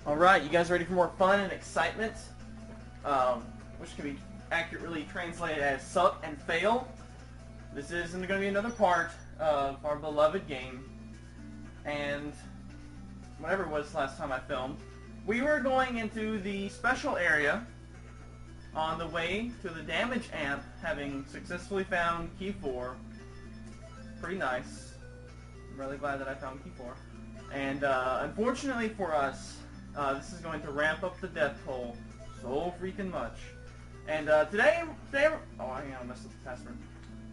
Alright, you guys ready for more fun and excitement? Which can be accurately translated as suck and fail. This is going to be another part of our beloved game. And whatever it was last time I filmed, we were going into the special area on the way to the damage amp, having successfully found key 4. Pretty nice. I'm really glad that I found key 4. And unfortunately for us, this is going to ramp up the death toll so freaking much. And today, oh, hang on, I messed up the password.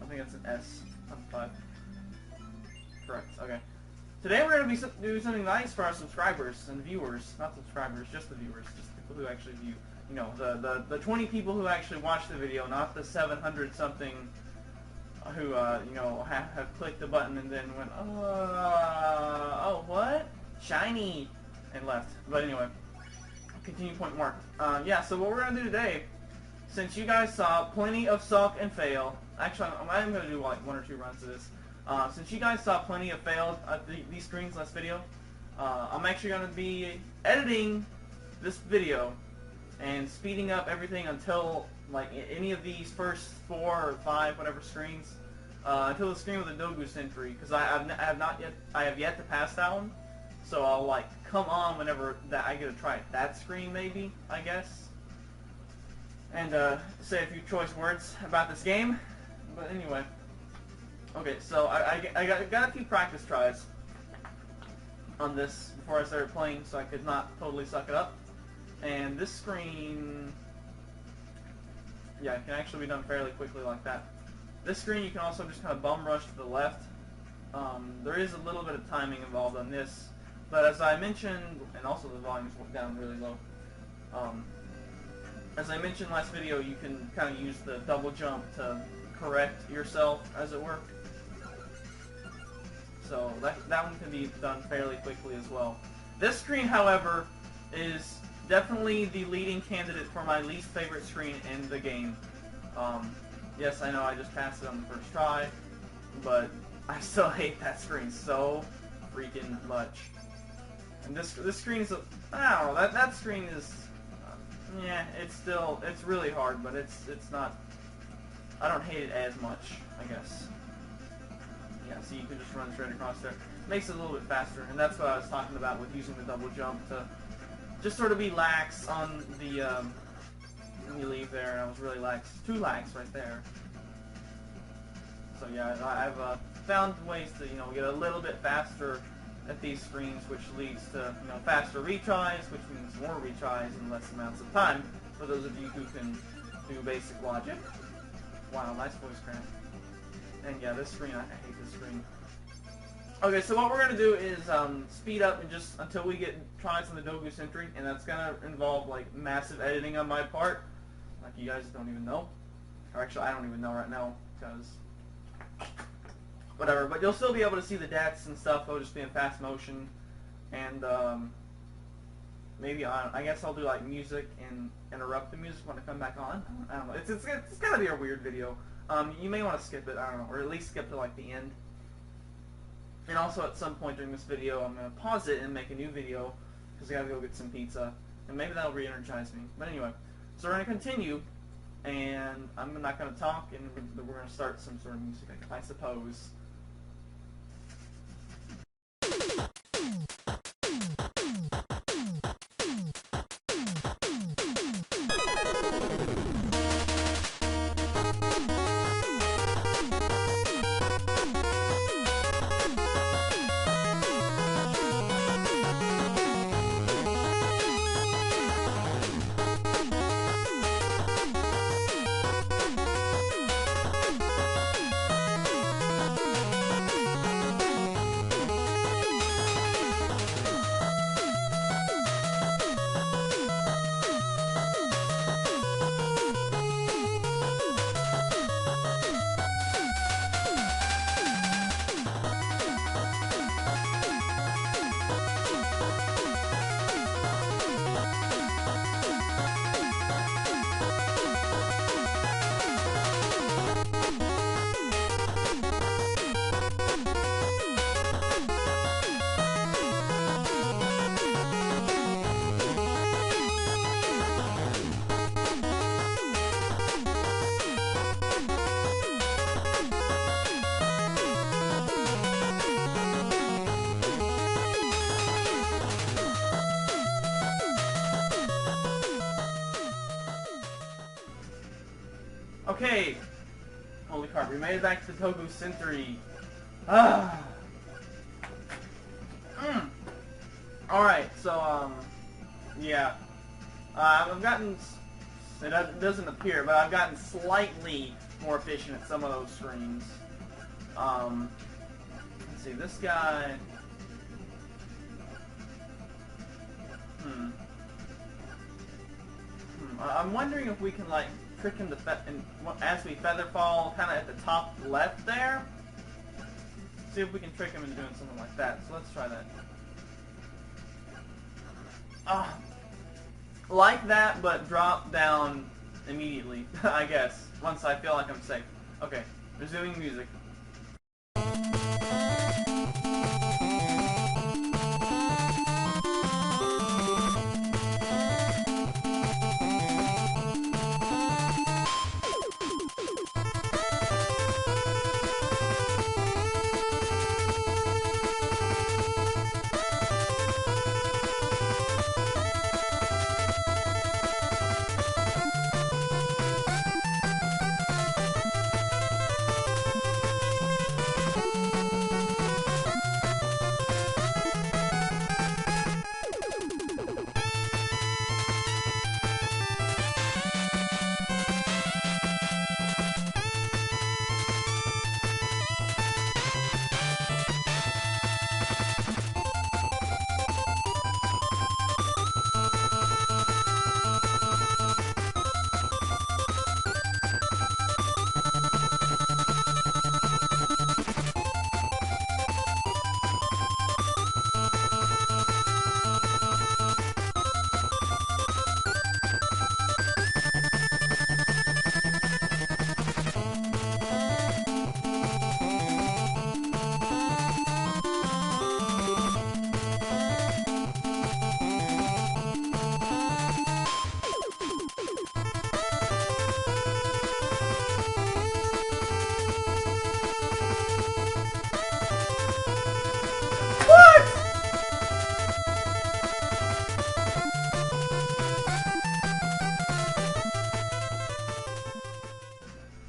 I think it's an S, not 5. Correct. Okay. Today we're going to be doing something nice for our subscribers and viewers. Not subscribers, just the viewers, just the people who actually view. You know, the 20 people who actually watch the video, not the 700 something who you know, have clicked the button and then went, oh, what? Shiny, and left. But anyway, continue point mark. Yeah, so what we're going to do today, since you guys saw plenty of suck and fail, actually I'm going to do like 1 or 2 runs of this. Since you guys saw plenty of failed these screens last video, I'm actually going to be editing this video and speeding up everything until like any of these first 4 or 5 whatever screens, until the screen with the no goose entry, because I have yet to pass that one. So I'll like come on whenever that I get to try that screen, maybe, I guess, and say a few choice words about this game. But anyway, okay, so I got a few practice tries on this before I started playing, so I could not totally suck it up. And this screen, yeah, it can actually be done fairly quickly like that. This screen you can also just kind of bum rush to the left. There is a little bit of timing involved on this, but as I mentioned, and also the volume's down really low. As I mentioned last video, you can kind of use the double jump to correct yourself, as it were. So that one can be done fairly quickly as well. This screen, however, is definitely the leading candidate for my least favorite screen in the game. Yes, I know I just passed it on the first try, but I still hate that screen so freaking much. And this screen is, I don't know, that screen is, yeah, it's really hard, but it's not, I don't hate it as much, I guess. Yeah, so you can just run straight across there. Makes it a little bit faster, and that's what I was talking about with using the double jump to just sort of be lax on the, when you leave there, and I was really lax, too lax right there. So yeah, I've found ways to, you know, get a little bit faster at these screens, which leads to, you know, faster retries, which means more retries in less amounts of time, for those of you who can do basic logic. Wow, nice voice crack. And yeah, this screen, I hate this screen. Okay, so what we're going to do is speed up and just until we get tries on the Dogu Sentry, and that's going to involve like massive editing on my part, like you guys don't even know. Or actually, I don't even know right now, because whatever, but you'll still be able to see the deaths and stuff. They'll just be in fast motion, and maybe I guess I'll do like music and interrupt the music when I come back on. I don't know. It's gonna be a weird video. You may want to skip it. I don't know, or at least skip to like the end. And also at some point during this video, I'm gonna pause it and make a new video because I gotta go get some pizza, and maybe that'll re-energize me. But anyway, so we're gonna continue, and I'm not gonna talk, and we're gonna start some sort of music, I suppose. Okay. Holy crap, we made it back to the Togu Century. Ah. Alright, so, yeah. I've gotten, it doesn't appear, but I've gotten slightly more efficient at some of those screens. Let's see, this guy... I'm wondering if we can, like, trick him to as we feather fall, kind of at the top left there. See if we can trick him into doing something like that. So let's try that. Like that, but drop down immediately, I guess, once I feel like I'm safe. Okay, resuming music.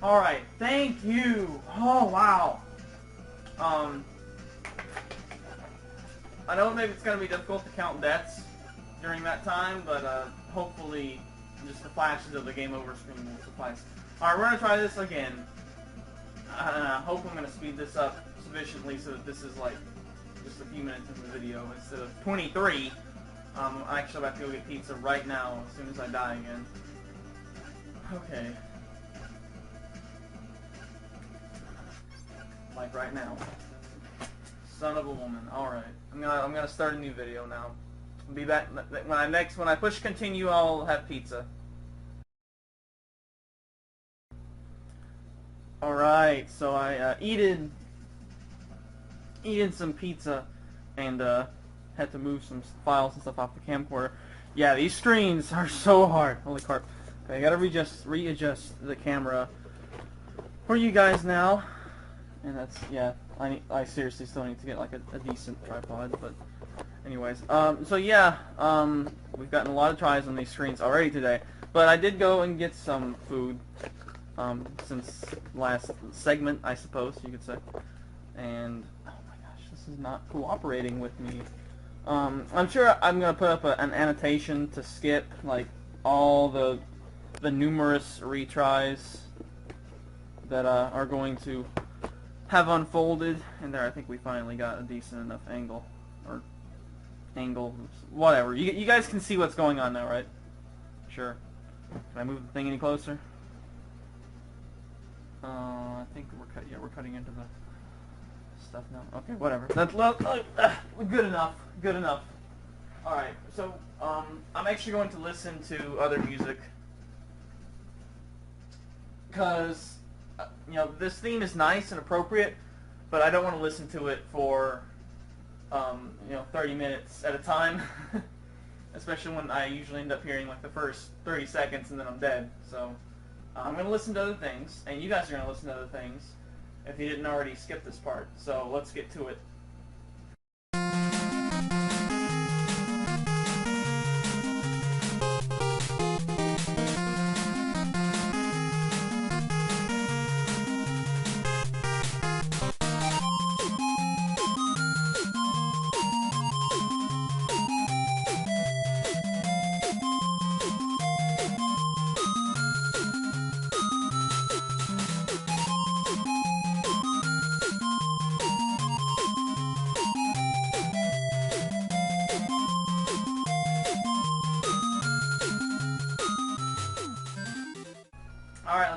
Alright, thank you! Oh, wow! I know maybe it's going to be difficult to count deaths during that time, but hopefully just the flashes of the game over screen will suffice. Alright, we're going to try this again. I hope I'm going to speed this up sufficiently so that this is like just a few minutes into the video instead of 23. I'm actually about to go get pizza right now as soon as I die again. Okay. Like right now. Son of a woman. Alright. I'm gonna start a new video now. I'll be back when I push continue, I'll have pizza. Alright, so I eated some pizza and had to move some files and stuff off the camcorder. Yeah, these screens are so hard. Holy crap. Okay, I gotta readjust the camera for you guys now. And that's, yeah, I seriously still need to get like a decent tripod, but anyways. So yeah, we've gotten a lot of tries on these screens already today, but I did go and get some food, since last segment, I suppose you could say. And, oh my gosh, this is not cooperating with me. I'm sure I'm going to put up an annotation to skip, like, all the numerous retries that are going to have unfolded, and there I think we finally got a decent enough angle, or angle, whatever. You guys can see what's going on now, right? Sure. Can I move the thing any closer? I think we're cutting into the stuff now. Okay, whatever. That's good enough. Good enough. All right. So I'm actually going to listen to other music because you know, this theme is nice and appropriate, but I don't want to listen to it for you know, 30 minutes at a time. Especially when I usually end up hearing like the first 30 seconds and then I'm dead. So I'm going to listen to other things, and you guys are going to listen to other things if you didn't already skip this part. So let's get to it.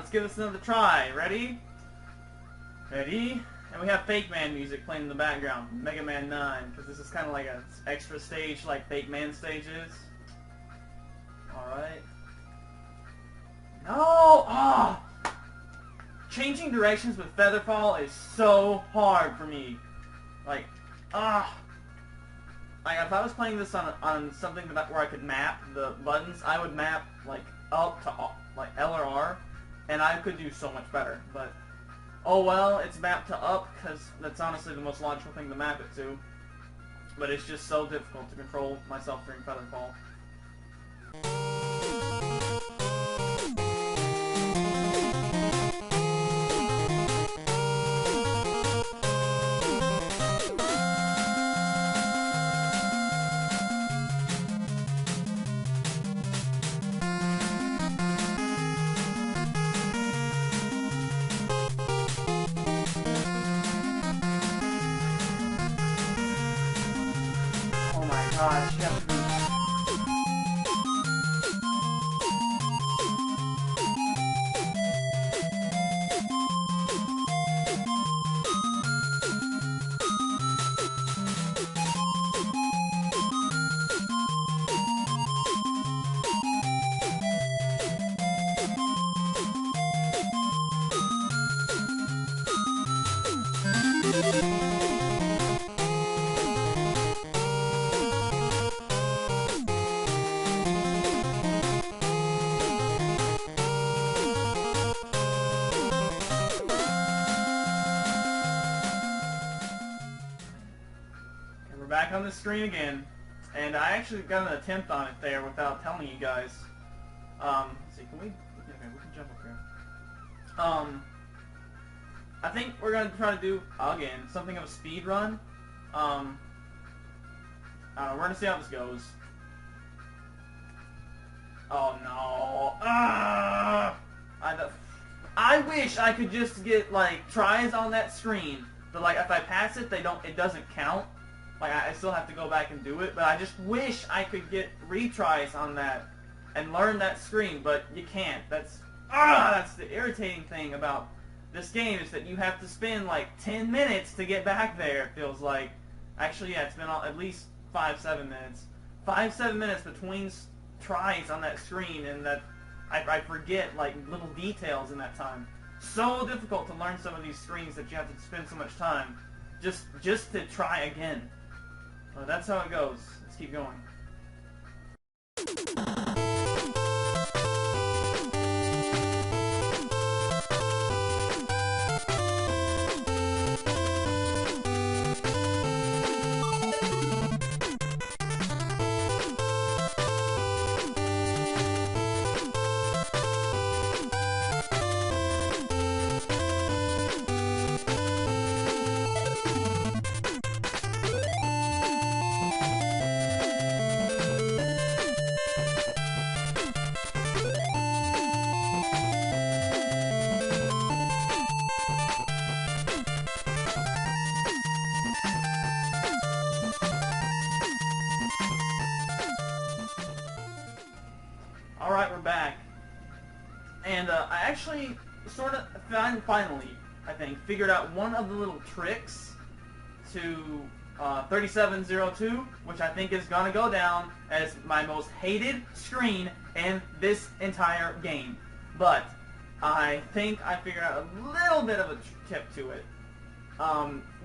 let's give this another try. Ready? Ready? And we have Fake Man music playing in the background. Mega Man 9, because this is kind of like an extra stage like Fake Man stage is. Alright. No! Ah! Changing directions with Featherfall is so hard for me. Like, ah! Like, if I was playing this on something where I could map the buttons, I would map, like, up to, like, L or R, and I could do so much better. But, oh well, it's mapped to up, because that's honestly the most logical thing to map it to. But it's just so difficult to control myself during Featherfall. Oh my gosh, you have to be... We're back on the screen again, and I actually got an attempt on it there without telling you guys. Let's see, can we? Okay, we can jump up here. I think we're gonna try to do again something of a speed run. I don't know. We're gonna see how this goes. Oh no! I wish I could just get like tries on that screen, but like if I pass it, it doesn't count. Like, I still have to go back and do it, but I just wish I could get retries on that and learn that screen, but you can't. That's the irritating thing about this game, is that you have to spend like 10 minutes to get back there, it feels like. Actually, yeah, it's been at least 5-7 minutes. 5-7 minutes between tries on that screen, and that I forget like little details in that time. So difficult to learn some of these screens that you have to spend so much time just to try again. Well, that's how it goes. Let's keep going. Alright, we're back. And I actually sort of finally, I think, figured out one of the little tricks to 3702, which I think is going to go down as my most hated screen in this entire game. But I think I figured out a little bit of a tip to it.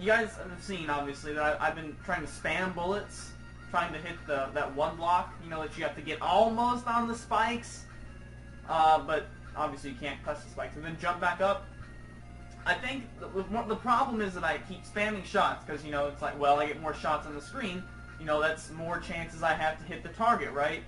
You guys have seen, obviously, that I've been trying to spam bullets, trying to hit that one block, you know, that you have to get almost on the spikes, but obviously you can't touch the spikes, and then jump back up. I think the problem is that I keep spamming shots, because, you know, it's like, well, I get more shots on the screen, you know, that's more chances I have to hit the target, right?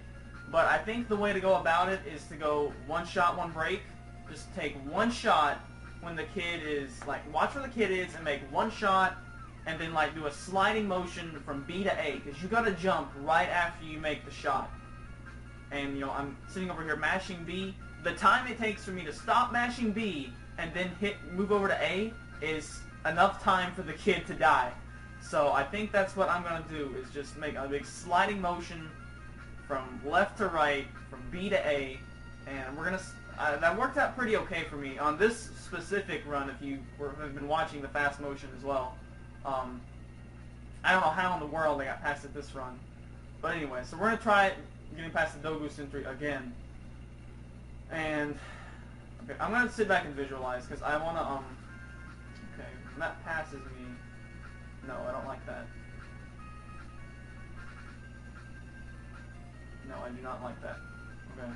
But I think the way to go about it is to go one shot, one break. Just take one shot when the kid is, like, watch where the kid is and make one shot, and then like do a sliding motion from B to A, because you gotta jump right after you make the shot. And you know, I'm sitting over here mashing B. The time it takes for me to stop mashing B and then move over to A is enough time for the kid to die. So I think that's what I'm gonna do, is just make a big sliding motion from left to right, from B to A, and we're gonna that worked out pretty okay for me on this specific run. If you have been watching the fast motion as well, I don't know how in the world I got past it this run, but anyway, so we're gonna try it, getting past the Dogu Sentry again, and okay, I'm gonna sit back and visualize because I wanna okay, that passes me. No, I don't like that. No, I do not like that. Okay.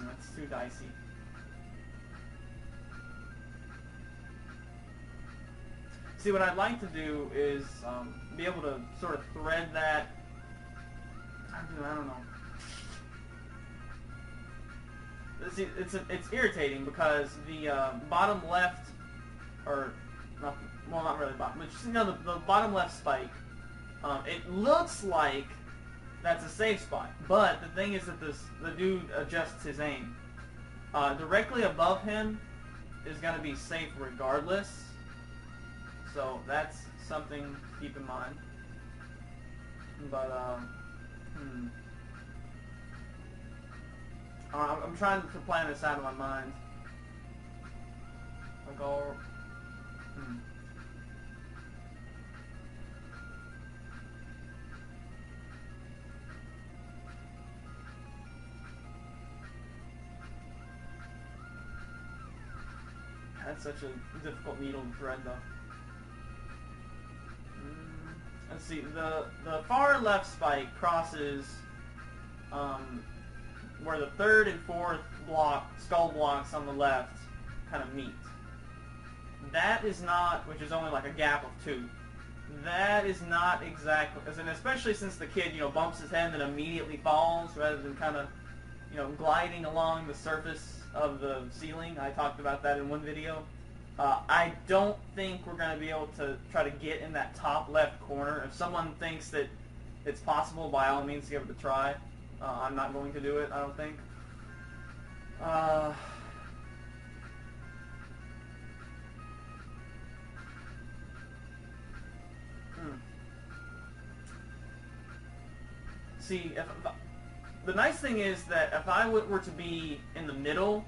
That's too dicey. See, what I'd like to do is be able to sort of thread that. I don't know. See, it's irritating because the bottom left, or not, well, not really bottom, but just, you know, the bottom left spike. It looks like that's a safe spot, but the thing is that the dude adjusts his aim. Directly above him is going to be safe regardless, so that's something to keep in mind. But I'm trying to plan this out of my mind. Like all. That's such a difficult needle to thread, though. Let's see. The far left spike crosses where the third and fourth skull blocks on the left kind of meet. That is not, which is only like a gap of 2. That is not exactly, and especially since the kid, you know, bumps his head and then immediately falls rather than kind of, you know, gliding along the surface of the ceiling. I talked about that in one video. I don't think we're going to be able to try to get in that top left corner. If someone thinks that it's possible, by all means give it a try. I'm not going to do it, I don't think. See, the nice thing is that if I were to be in the middle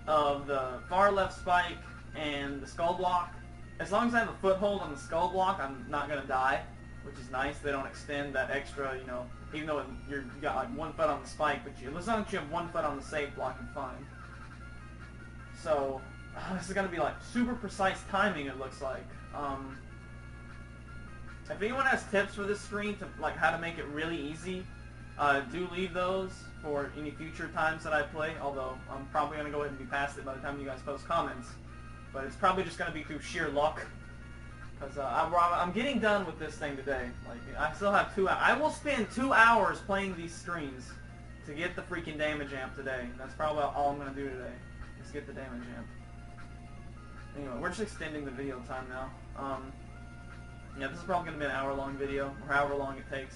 of the far left spike and the skull block, as long as I have a foothold on the skull block, I'm not going to die, which is nice. They don't extend that extra, you know, even though you got like 1 foot on the spike, but as long as you have 1 foot on the safe block, you're fine. So, this is going to be like super precise timing, it looks like. If anyone has tips for this screen, to like how to make it really easy, do leave those for any future times that I play, although I'm probably going to go ahead and be past it by the time you guys post comments. But it's probably just going to be through sheer luck. Because I'm getting done with this thing today. Like, I still have 2 hours. I will spend 2 hours playing these screens to get the freaking damage amp today. That's probably all I'm going to do today, is get the damage amp. Anyway, we're just extending the video time now. Yeah, this is probably going to be an hour-long video, or however long it takes.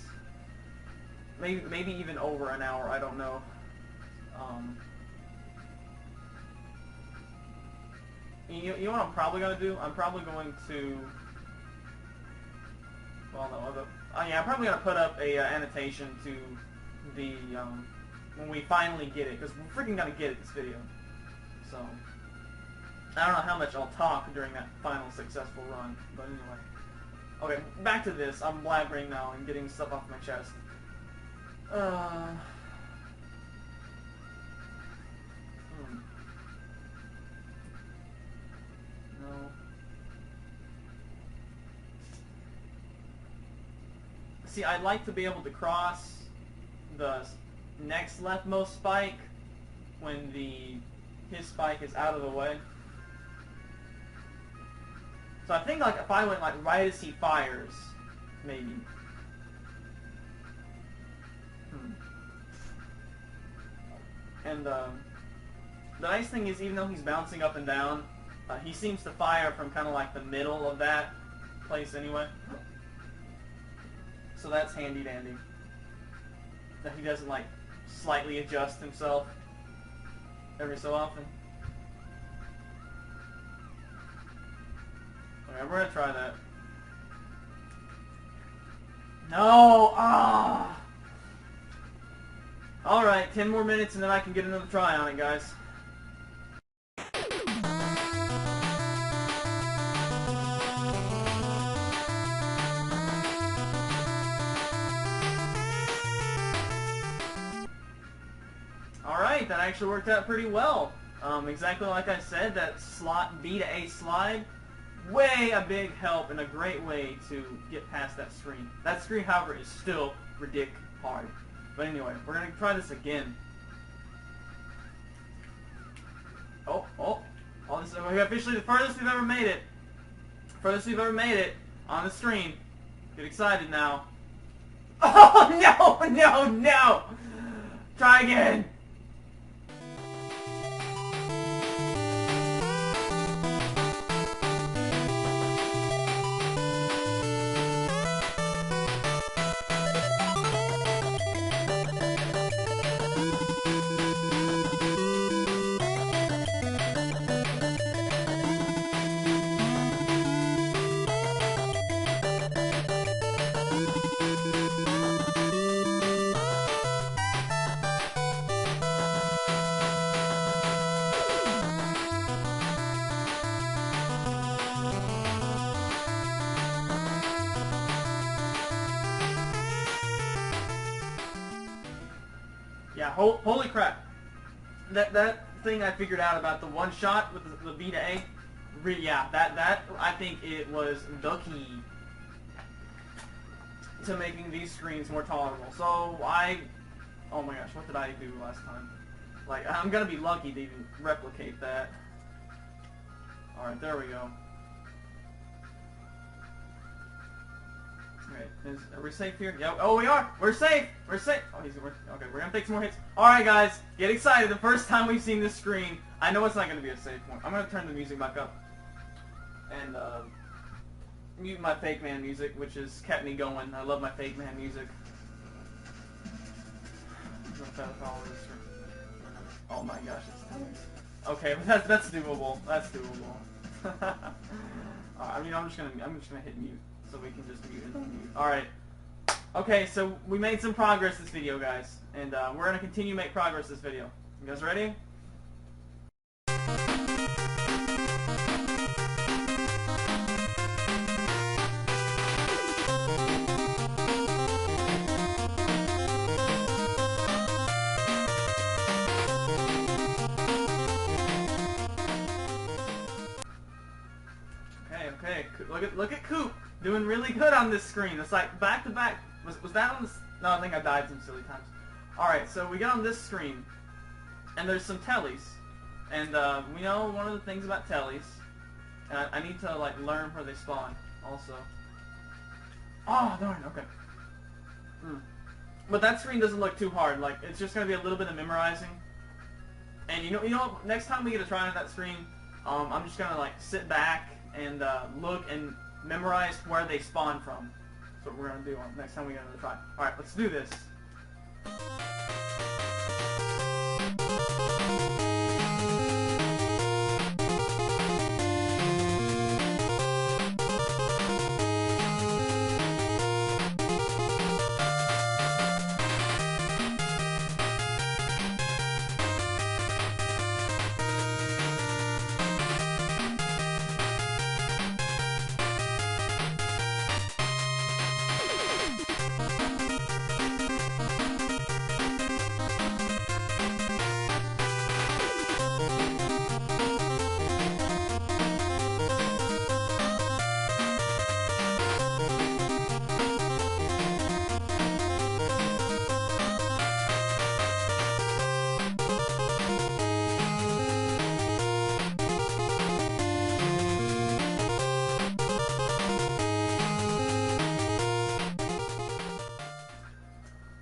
Maybe even over an hour, I don't know. You know what I'm probably going to do? I'm probably going to... Well, no, yeah, I'm probably going to put up a annotation to the, when we finally get it, because we're freaking going to get it this video. So, I don't know how much I'll talk during that final successful run, but anyway. Okay, back to this. I'm blabbering now and getting stuff off my chest. No. See, I'd like to be able to cross the next leftmost spike when his spike is out of the way. So I think like if I went like right as he fires, maybe. And the nice thing is, even though he's bouncing up and down, he seems to fire from kind of like the middle of that place anyway. So that's handy dandy. That he doesn't like slightly adjust himself every so often. Okay, we're gonna try that. No! Ah! Alright, 10 more minutes and then I can get another try on it, guys. Alright, that actually worked out pretty well. Exactly like I said, that B to A slide, way a big help and a great way to get past that screen. That screen, however, is still ridiculous hard. But anyway, we're going to try this again. This is officially the furthest we've ever made it. Furthest we've ever made it on the screen. Get excited now. Oh, no, no, no! Try again. Yeah, holy crap. That thing I figured out about the one shot with the B to A, yeah, that I think it was the key to making these screens more tolerable. So oh my gosh, what did I do last time? Like, I'm gonna be lucky to even replicate that. Alright, there we go. Alright, are we safe here? Yeah, oh, we are! We're safe! We're safe! Oh, okay, we're gonna take some more hits. Alright, guys, get excited. The first time we've seen this screen, I know it's not gonna be a safe one. I'm gonna turn the music back up. And, mute my Fake Man music, which has kept me going. I love my Fake Man music. Oh my gosh, it's tight. Okay, but that's doable. That's doable. I mean, I'm just gonna hit mute so we can just mute and unmute. All right. Okay, so we made some progress this video, guys, and we're gonna continue to make progress this video. You guys ready? Okay, look at Coop doing really good on this screen. It's like back to back. Was that on this? No, I think I died some silly times. All right, so we got on this screen, and there's some tellies, and we know one of the things about tellies, and I need to like learn where they spawn also. Oh darn, okay. But that screen doesn't look too hard. Like, it's just gonna be a little bit of memorizing. And you know what? Next time we get a try on that screen, I'm just gonna like sit back and look and memorize where they spawn from. That's what we're gonna do next time we get another try. All right, let's do this.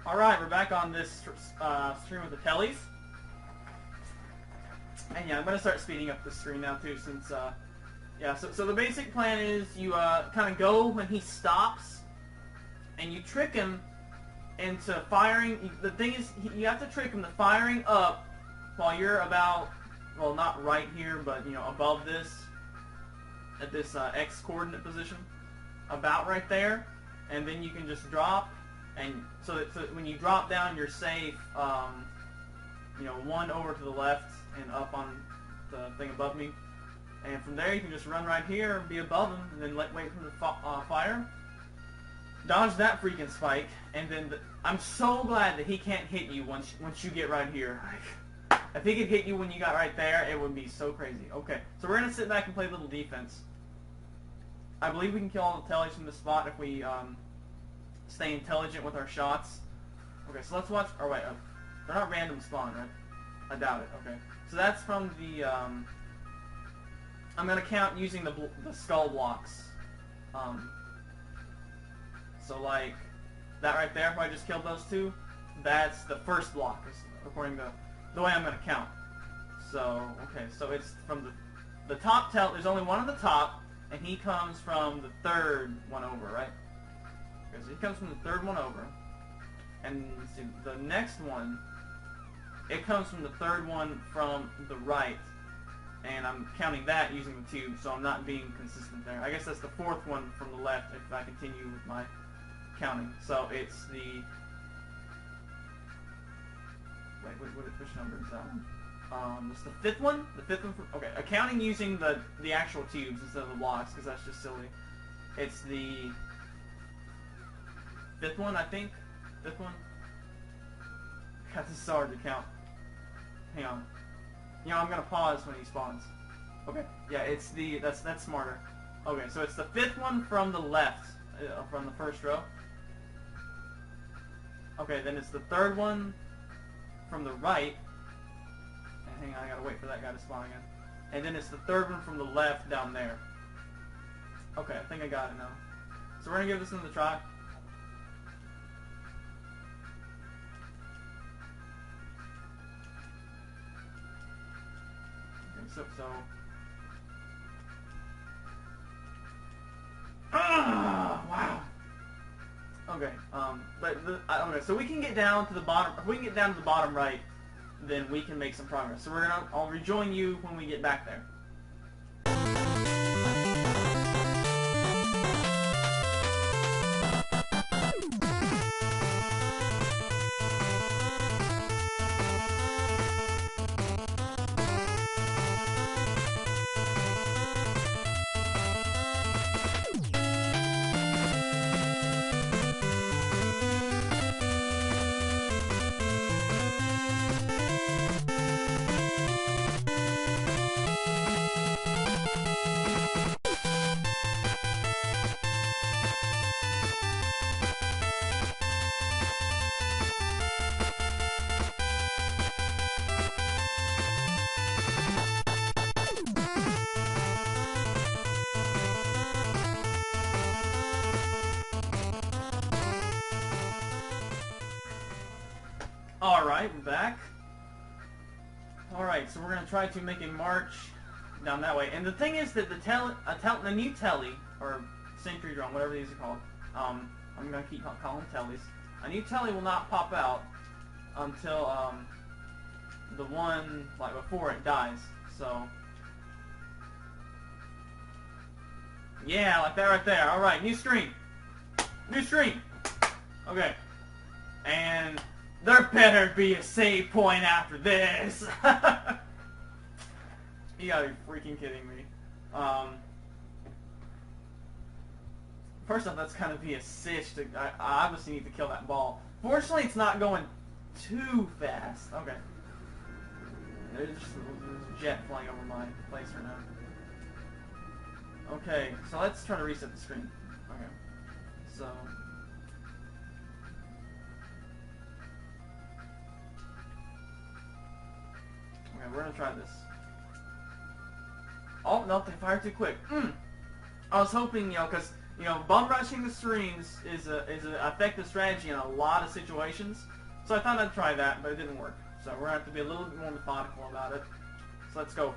Alright, we're back on this stream with the tellies. And yeah, I'm going to start speeding up the screen now too, since, yeah, so the basic plan is you kind of go when he stops, and you trick him into firing. The thing is, you have to trick him to firing up while you're about, well, not right here, but, you know, above this, at this X coordinate position, about right there. and then you can just drop, and so when you drop down, you're safe. You know, 1 over to the left and up on the thing above me, and from there you can just run right here, be above him, and then wait for the fire. Dodge that freaking spike, and then I'm so glad that he can't hit you once you get right here. If he could hit you when you got right there, it would be so crazy. Okay, so we're gonna sit back and play a little defense. I believe we can kill all the tellies from this spot if we stay intelligent with our shots. Okay, so let's watch. Or wait, they're not random spawn, right? I doubt it. Okay, so that's from the. I'm gonna count using the skull blocks. So like that right there, if I just killed those two, that's the first block, according to the way I'm gonna count. So okay, so it's from the top tell. There's only one on the top, and he comes from the third one over, right? Okay, so he comes from the third one over, and let's see, the next one, it comes from the third one from the right. And I'm counting that using the tube, so I'm not being consistent there. I guess that's the fourth one from the left if I continue with my counting. So it's the... Wait, which number is that one? It's the fifth one? The fifth one from... Okay, counting using the actual tubes instead of the blocks, because that's just silly. It's the... fifth one, I think? Fifth one? God, this is so hard to count. Hang on. You know, I'm gonna pause when he spawns. Okay, yeah, it's the that's smarter. Okay, so it's the fifth one from the left, from the first row. Okay, then it's the third one from the right. And hang on, I gotta wait for that guy to spawn again. And then it's the third one from the left down there. Okay, I think I got it now. So we're gonna give this another try. So wow. Okay. Okay. So we can get down to the bottom. If we can get down to the bottom right, then we can make some progress. So I'll rejoin you when we get back there. Alright, we're back. Alright, so we're going to try to make a march down that way. And the thing is that the new telly, or sentry drone, whatever these are called, I'm going to keep calling them tellies. A new telly will not pop out until the one, like, before it dies. So, yeah, like that right there. Alright, new screen. New screen. Okay. And... there better be a save point after this! You gotta be freaking kidding me. First off, that's gonna be a sitch. I obviously need to kill that ball. Fortunately, it's not going too fast. Okay. There's just a jet flying over my place right now. Okay, so let's try to reset the screen. Okay. So... okay, we're gonna try this. Oh, no, they fired too quick. I was hoping, because, bum rushing the screens is an effective strategy in a lot of situations. So I thought I'd try that, but it didn't work. So we're gonna have to be a little bit more methodical about it. So let's go.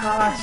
gosh!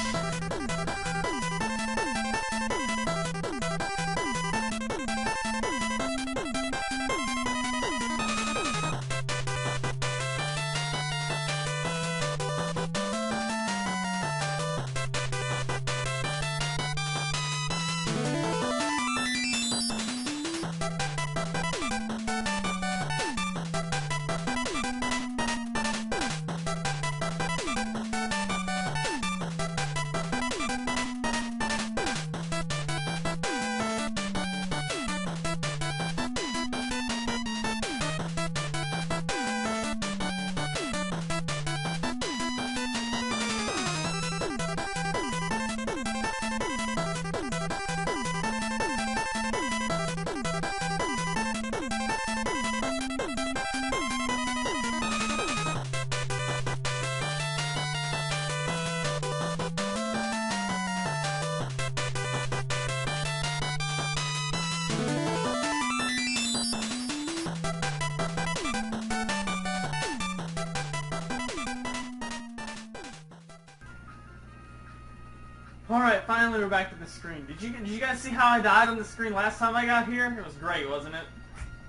Alright, finally we're back to the screen. Did you guys see how I died on the screen last time I got here? It was great, wasn't it?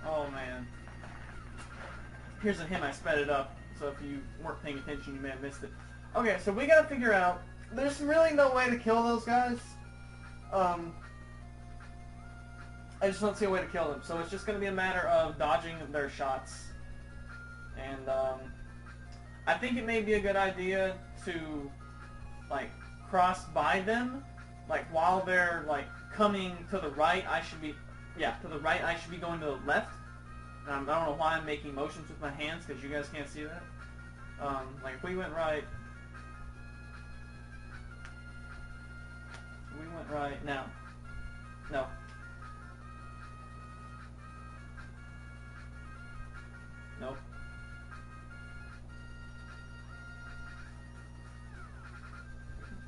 Oh man. Here's a hint, I sped it up, so if you weren't paying attention you may have missed it. Okay, so we gotta figure out, there's really no way to kill those guys. I just don't see a way to kill them, so it's just gonna be a matter of dodging their shots. And I think it may be a good idea to, like, cross by them, like while they're like coming to the right, I should be, to the right, I should be going to the left. I don't know why I'm making motions with my hands because you guys can't see that. Like if we went right, now, no. Nope.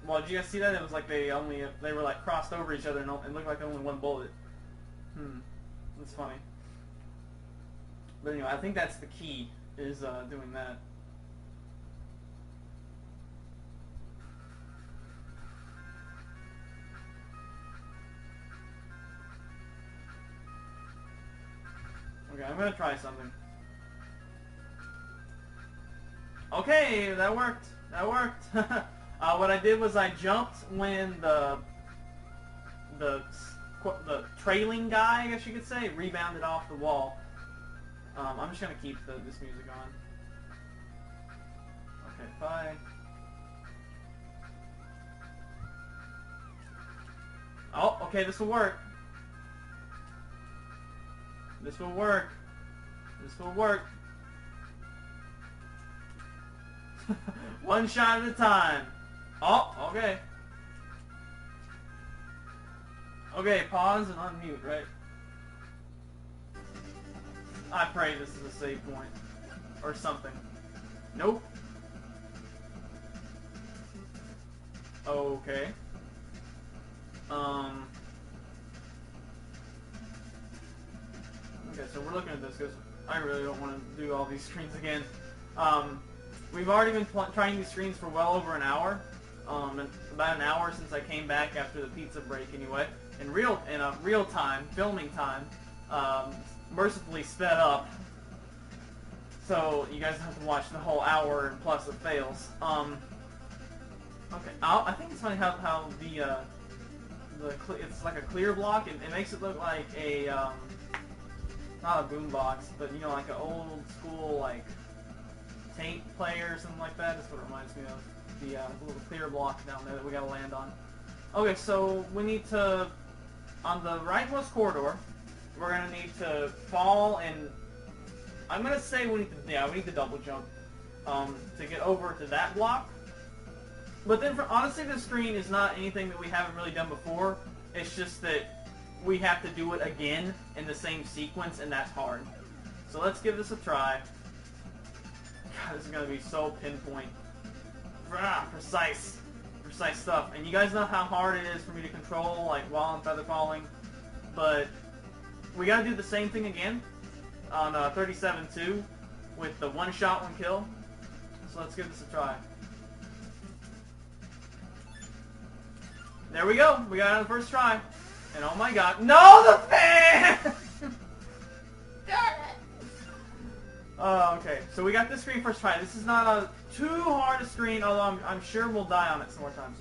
Well, did you guys see that? It was like they were like crossed over each other and it looked like only one bullet. That's funny. But anyway, I think that's the key, is doing that. Okay, I'm gonna try something. Okay, that worked. That worked. What I did was I jumped when the trailing guy, I guess you could say, rebounded off the wall. I'm just gonna keep this music on. Okay, bye. Oh, okay, this will work. This will work. This will work. One shot at a time. Oh, okay. Okay, pause and unmute, right? I pray this is a save point. Or something. Nope. Okay. Okay, so we're looking at this because I really don't want to do all these screens again. We've already been trying these screens for well over an hour. About an hour since I came back after the pizza break anyway. In real time, filming time, mercifully sped up. So you guys have to watch the whole hour and plus of fails. Okay, I think it's funny how it's like a clear block. It makes it look like a not a boombox, but you know, like an old school like tape player or something like that. That's what it reminds me of. The little clear block down there that we gotta land on. Okay, so we need to, on the rightmost corridor, we're gonna need to fall and I'm gonna say we need to double jump to get over to that block. But then, honestly, this screen is not anything that we haven't really done before. It's just that we have to do it again in the same sequence, and that's hard. So let's give this a try. God, this is gonna be so pinpoint. Precise stuff. And you guys know how hard it is for me to control, like, while I'm feather falling. But we gotta do the same thing again on 37-2 with the one shot, one kill. So let's give this a try. There we go. We got it on the first try. And oh my god. No, the fan! Oh, okay. So we got this screen first try. This is not a too hard a screen, although I'm sure we'll die on it some more times.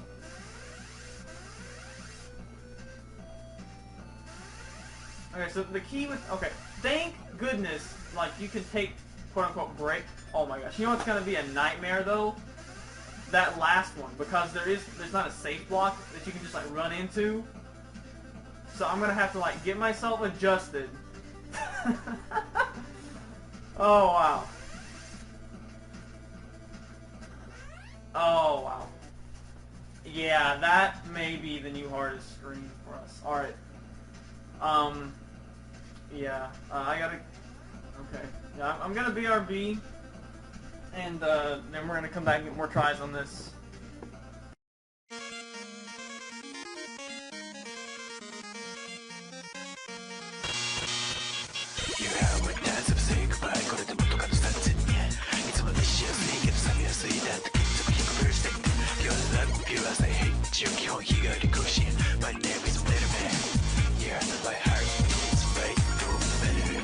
Okay, so the key with... Okay, thank goodness, like, you can take, quote-unquote, break. Oh my gosh. You know what's going to be a nightmare, though? That last one, because there's not a safe block that you can just, like, run into. So I'm going to have to, like, get myself adjusted. Oh, wow. Oh, wow. Yeah, that may be the new hardest screen for us. Alright. Yeah, I gotta... Okay. Yeah, I'm gonna BRB, and then we're gonna come back and get more tries on this. My name is Letterman. Yeah, my heart is right through better.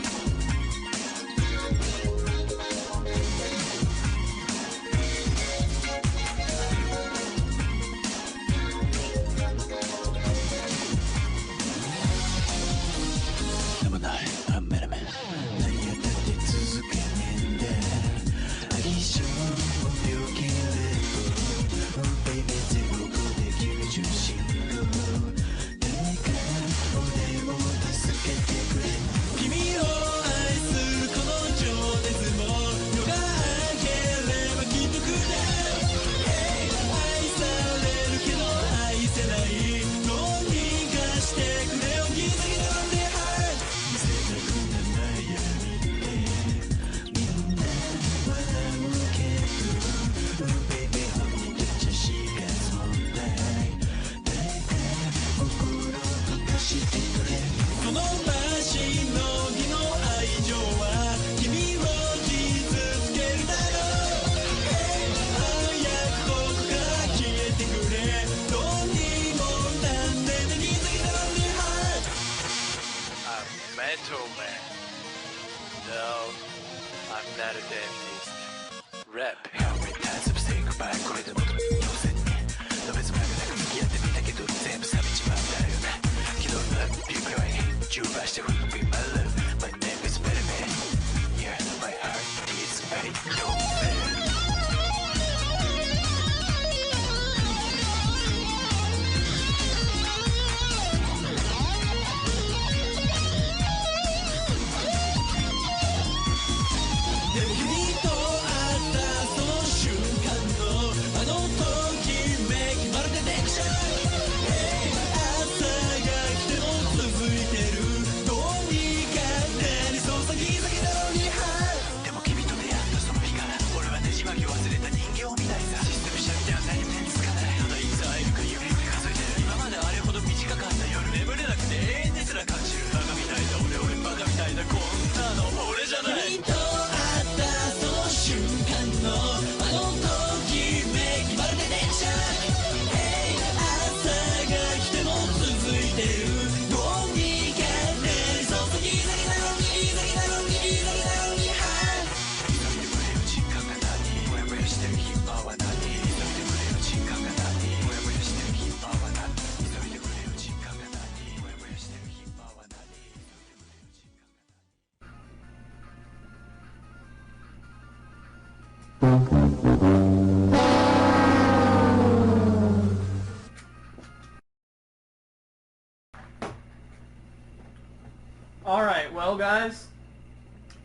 'Alright, well guys,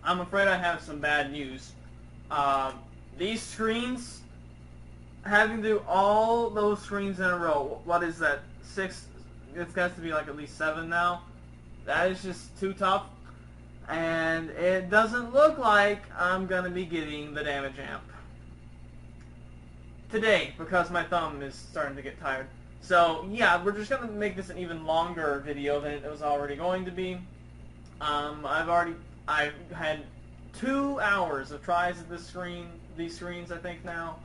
I'm afraid I have some bad news. These screens, having to do all those screens in a row, what is that, 6, it's got to be like at least 7 now. That is just too tough, and it doesn't look like I'm going to be getting the damage amp today, because my thumb is starting to get tired. So yeah, we're just going to make this an even longer video than it was already going to be. I've had 2 hours of tries at these screens I think now,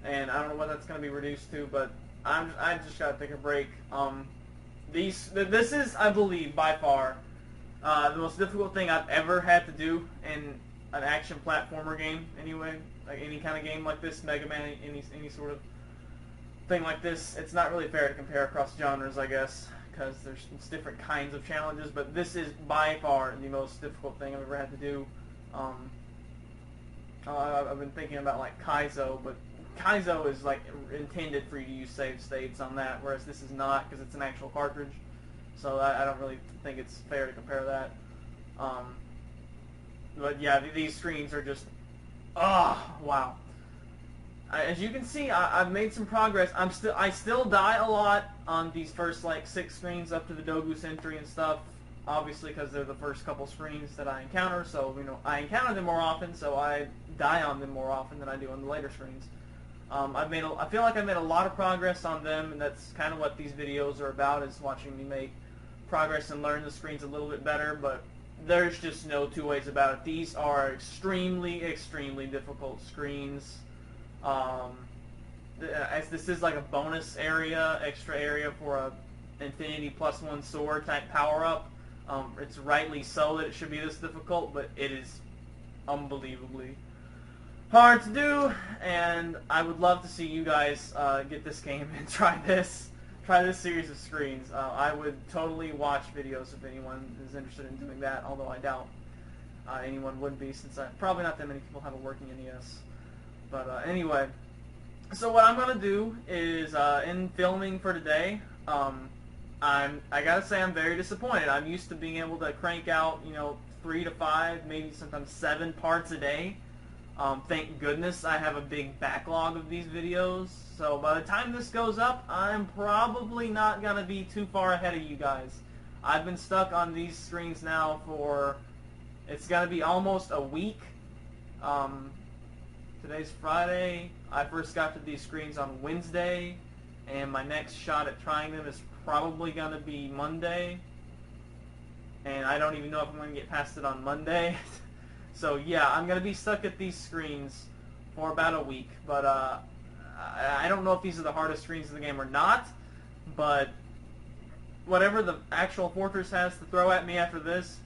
and I don't know what that's going to be reduced to, but I just gotta take a break. This is, I believe, by far the most difficult thing I've ever had to do in an action platformer game. Anyway, like any kind of game like this, Mega Man, any sort of thing like this. It's not really fair to compare across genres, I guess, because there's different kinds of challenges. But this is by far the most difficult thing I've ever had to do. I've been thinking about like Kaizo, but Kaizo is like intended for you to use save states on that, whereas this is not because it's an actual cartridge. So I don't really think it's fair to compare that. But yeah, these screens are just, wow. As you can see, I've made some progress. I still die a lot on these first like 6 screens up to the Dogu entry and stuff. Obviously, because they're the first couple screens that I encounter, so I encounter them more often, so I die on them more often than I do on the later screens. I feel like I've made a lot of progress on them, and that's kind of what these videos are about, is watching me make progress and learn the screens a little bit better. But there's just no two ways about it. These are extremely, extremely difficult screens. As this is like a bonus area, extra area for a Infinity +1 sword type power up. It's rightly so that it should be this difficult, but it is unbelievably hard to do, and I would love to see you guys get this game and try this series of screens. I would totally watch videos if anyone is interested in doing that, although I doubt anyone would be, since probably not that many people have a working NES. But anyway, so what I'm going to do is, in filming for today, I gotta say I'm very disappointed. I'm used to being able to crank out, 3 to 5, maybe sometimes 7 parts a day. Thank goodness I have a big backlog of these videos. So by the time this goes up, I'm probably not gonna be too far ahead of you guys. I've been stuck on these screens now for, it's gonna be almost a week. Today's Friday. I first got to these screens on Wednesday, and my next shot at trying them is probably going to be Monday, and I don't even know if I'm going to get past it on Monday. So yeah, I'm going to be stuck at these screens for about a week, but I don't know if these are the hardest screens in the game or not, but whatever the actual Fortress has to throw at me after this,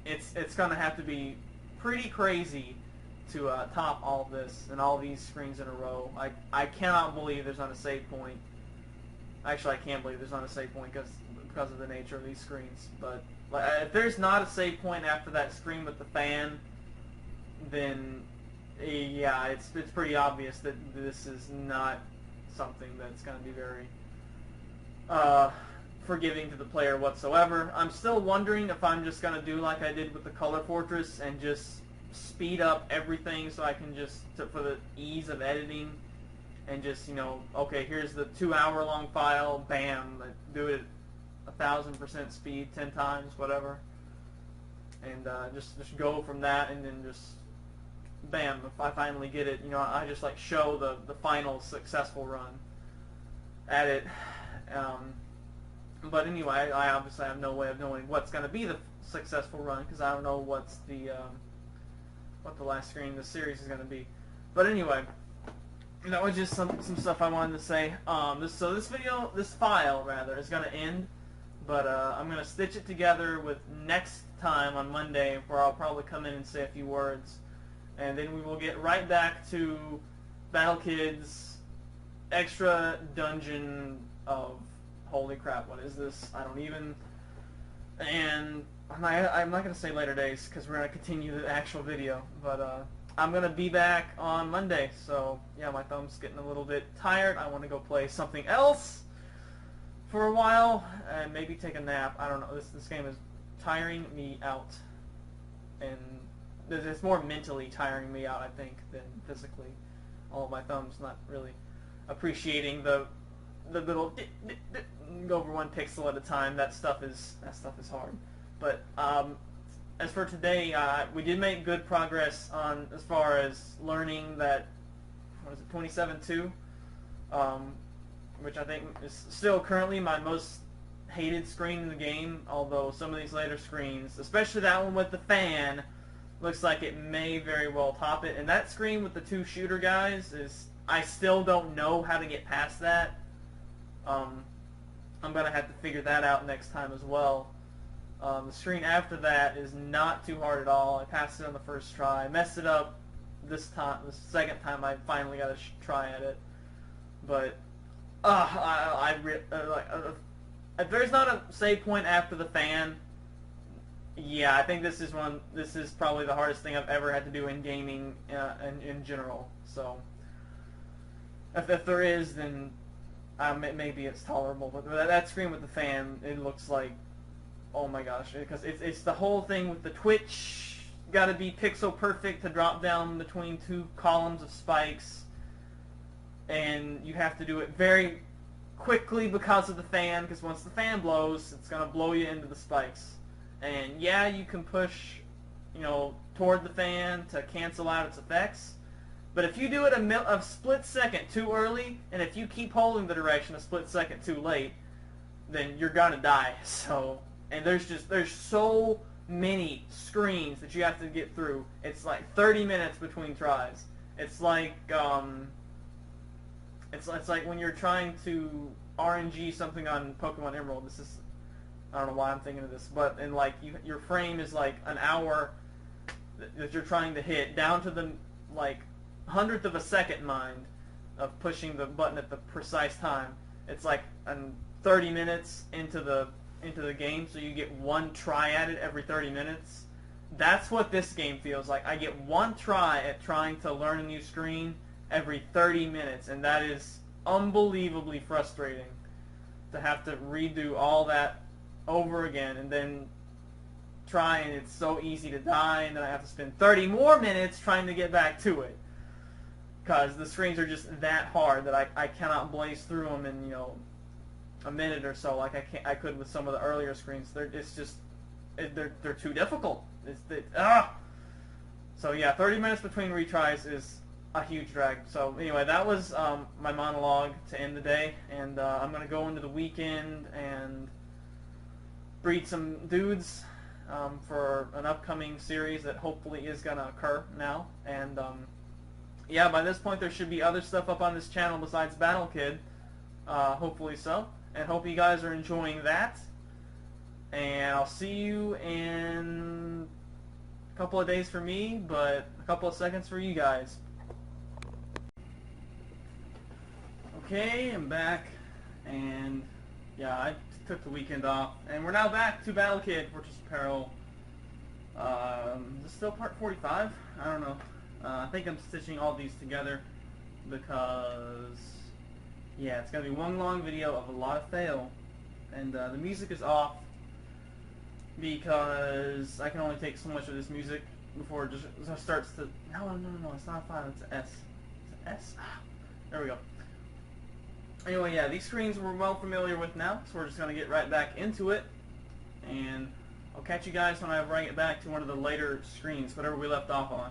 it's going to have to be pretty crazy to top all this and all these screens in a row. I cannot believe there's not a save point. Actually, I can't believe there's not a save point because of the nature of these screens. But if there's not a save point after that screen with the fan, then yeah, it's pretty obvious that this is not something that's going to be very forgiving to the player whatsoever. I'm still wondering if I'm just going to do like I did with the Color Fortress and just speed up everything so I can just, for the ease of editing, and just, okay, here's the 2-hour long file, bam, do it at 1,000% speed, 10 times, whatever, and just go from that, and then just, bam, if I finally get it, I just like show the final successful run at it. But anyway, I obviously have no way of knowing what's going to be the successful run, because I don't know what the last screen of the series is going to be. But anyway, that was just some stuff I wanted to say. This file rather, is going to end, but I'm going to stitch it together with next time on Monday, where I'll probably come in and say a few words, and then we will get right back to Battle Kids extra dungeon of, holy crap, what is this? I don't even, and I'm not going to say later days because we're going to continue the actual video, but I'm going to be back on Monday. So yeah, my thumb's getting a little bit tired. I want to go play something else for a while and maybe take a nap. I don't know. This game is tiring me out, and it's more mentally tiring me out, I think, than physically. All of my thumbs not really appreciating the little go over 1 pixel at a time. That stuff is hard. But as for today, we did make good progress on as far as learning that, what is it, 27-2, which I think is still currently my most hated screen in the game, although some of these later screens, especially that one with the fan, looks like it may very well top it. And that screen with the 2 shooter guys I still don't know how to get past that. I'm going to have to figure that out next time as well. The screen after that is not too hard at all. I passed it on the first try. I messed it up this time. The second time I finally got a try at it. But if there's not a save point after the fan, yeah, I think this is probably the hardest thing I've ever had to do in gaming in general. So if there is, then maybe it's tolerable. But that screen with the fan, it looks like, oh my gosh, because it's the whole thing with the twitch. Got to be pixel perfect to drop down between two columns of spikes, and you have to do it very quickly because of the fan. Because once the fan blows, it's gonna blow you into the spikes. And yeah, you can push, toward the fan to cancel out its effects. But if you do it a split second too early, and if you keep holding the direction a split second too late, then you're gonna die. So, and there's so many screens that you have to get through. It's like 30 minutes between tries. It's like it's like when you're trying to RNG something on Pokemon Emerald. I don't know why I'm thinking of this, but your frame is like an hour that you're trying to hit down to the hundredth of a second, mind, of pushing the button at the precise time. It's like 30 minutes into the game, so you get one try at it every 30 minutes. That's what this game feels like. I get one try at trying to learn a new screen every 30 minutes, and that is unbelievably frustrating to have to redo all that over again and then try, and it's so easy to die, and then I have to spend 30 more minutes trying to get back to it because the screens are just that hard that I cannot blaze through them in a minute or so like I could with some of the earlier screens. They're too difficult. So yeah, 30 minutes between retries is a huge drag. So anyway, that was my monologue to end the day, and I'm gonna go into the weekend and breed some dudes for an upcoming series that hopefully is gonna occur now. And yeah, by this point there should be other stuff up on this channel besides Battle Kid. Hopefully so. And hope you guys are enjoying that. And I'll see you in a couple of days for me, but a couple of seconds for you guys. Okay, I'm back, and yeah, I took the weekend off, and we're now back to Battle Kid versus Peril. Is this still part 45? I don't know. I think I'm stitching all these together because, yeah, it's going to be one long video of a lot of fail. And the music is off because I can only take so much of this music before it just starts to... No, it's not a 5, it's an S. It's an S? There we go. Anyway, yeah, these screens we're well familiar with now, so we're just going to get right back into it. And I'll catch you guys when I bring it back to one of the later screens, whatever we left off on.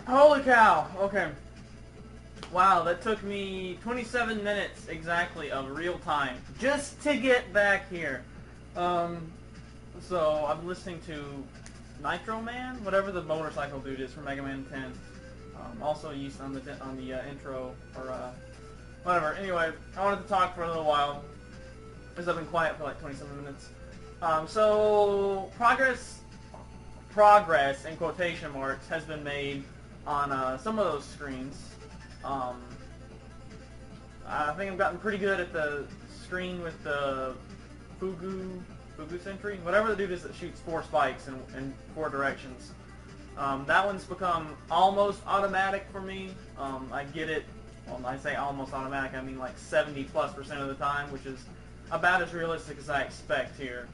Holy cow! Okay. Wow, that took me 27 minutes exactly of real time just to get back here. So I'm listening to Nitro Man, whatever the motorcycle dude is from Mega Man 10. Also used on the intro or whatever. Anyway, I wanted to talk for a little while because I've been quiet for like 27 minutes. So progress in quotation marks has been made on some of those screens. I think I've gotten pretty good at the screen with the Fugu Sentry, whatever the dude is that shoots 4 spikes in 4 directions. That one's become almost automatic for me. I get it, well, I say almost automatic, I mean like 70+% of the time, which is about as realistic as I expect here.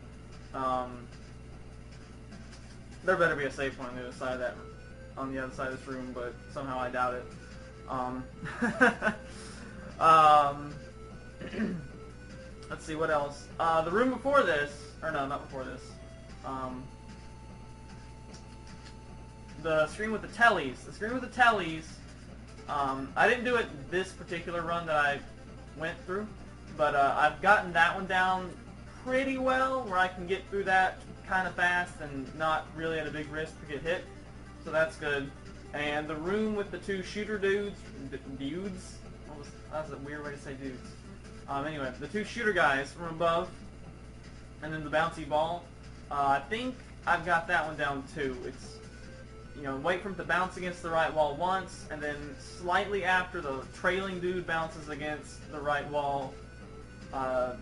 There better be a safe point on the other side of this room, but somehow I doubt it. Let's see, what else? The room before this, or no, not before this. The screen with the tellies. The screen with the tellies, I didn't do it this particular run that I went through, but I've gotten that one down pretty well, where I can get through that kind of fast and not really at a big risk to get hit. So that's good. And the room with the 2 shooter dudes? That's a weird way to say dudes. Anyway, the 2 shooter guys from above, and then the bouncy ball. I think I've got that one down too. It's, you know, wait for him to bounce against the right wall once, and then slightly after the trailing dude bounces against the right wall,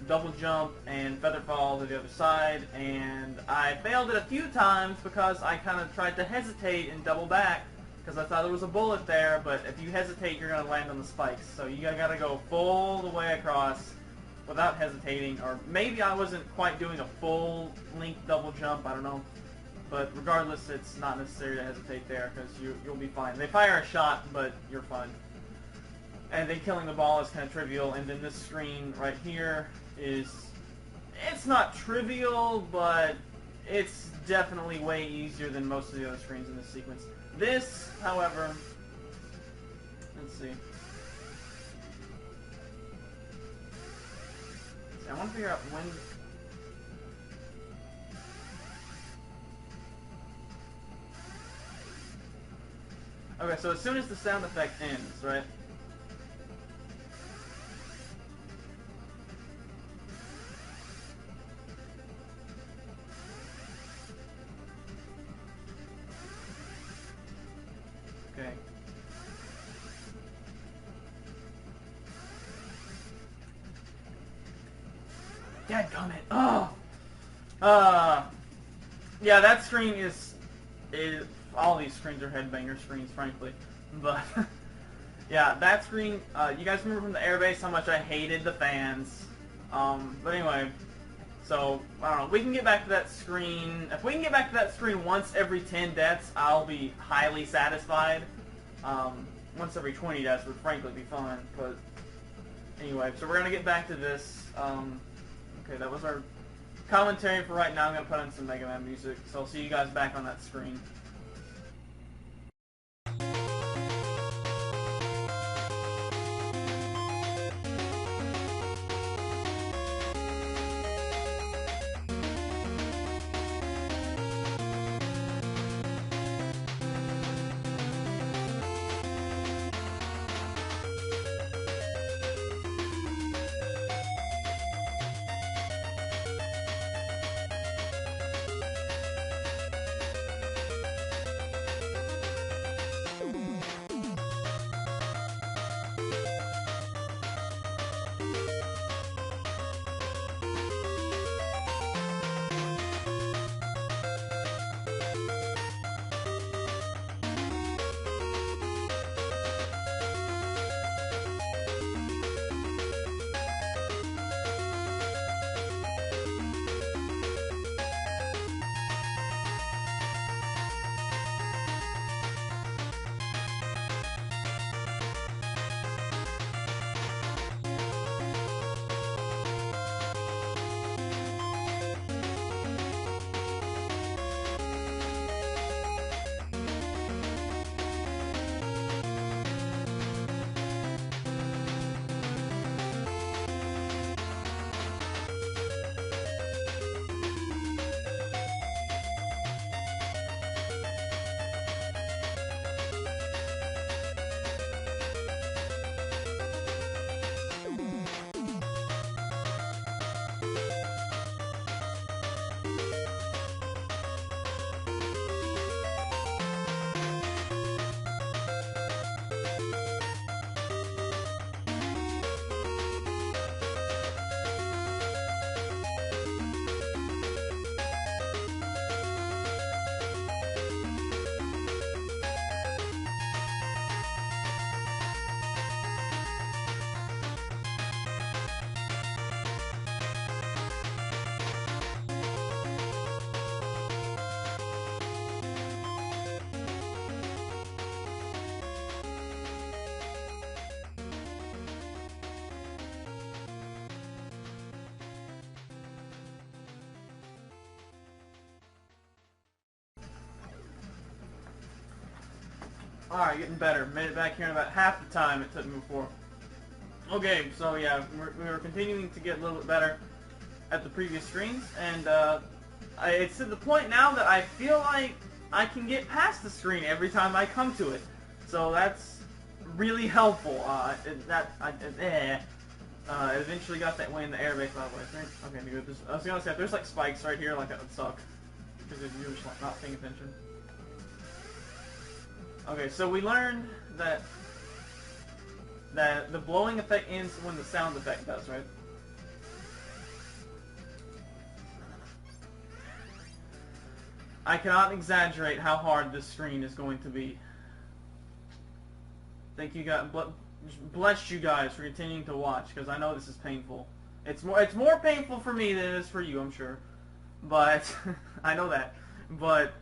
double jump and feather fall to the other side. And I failed it a few times because I kind of tried to hesitate and double back, because I thought there was a bullet there, but if you hesitate, you're going to land on the spikes. So you got to go full the way across without hesitating, or maybe I wasn't quite doing a full length double jump, I don't know. But regardless, it's not necessary to hesitate there, because you'll be fine. They fire a shot, but you're fine. And then killing the ball is kind of trivial, and then this screen right here is, it's not trivial, but it's definitely way easier than most of the other screens in this sequence. This, however, let's see. I want to figure out when. Okay, so as soon as the sound effect ends, right? Okay. Dadgummit. Oh! Yeah, that screen is all these screens are headbanger screens, frankly. But, yeah, that screen, you guys remember from the airbase how much I hated the fans. But anyway, so, I don't know, we can get back to that screen. If we can get back to that screen once every 10 deaths, I'll be highly satisfied. Once every 20 deaths would frankly be fun, but anyway, so we're going to get back to this. Okay, that was our commentary for right now. I'm going to put in some Mega Man music, so I'll see you guys back on that screen. Alright, getting better. Made it back here in about half the time it took me before. Okay, so yeah, we're continuing to get a little bit better at the previous screens, and it's to the point now that I feel like I can get past the screen every time I come to it. So that's really helpful. I eventually got that way in the airbase, by the way. Okay, good. I was gonna say, if there's like spikes right here, like that would suck. Because you're just like not paying attention. Okay, so we learned that the blowing effect ends when the sound effect does, right? I cannot exaggerate how hard this screen is going to be. Thank you guys. Bless you guys for continuing to watch, because I know this is painful. It's more painful for me than it is for you, I'm sure. But I know that. But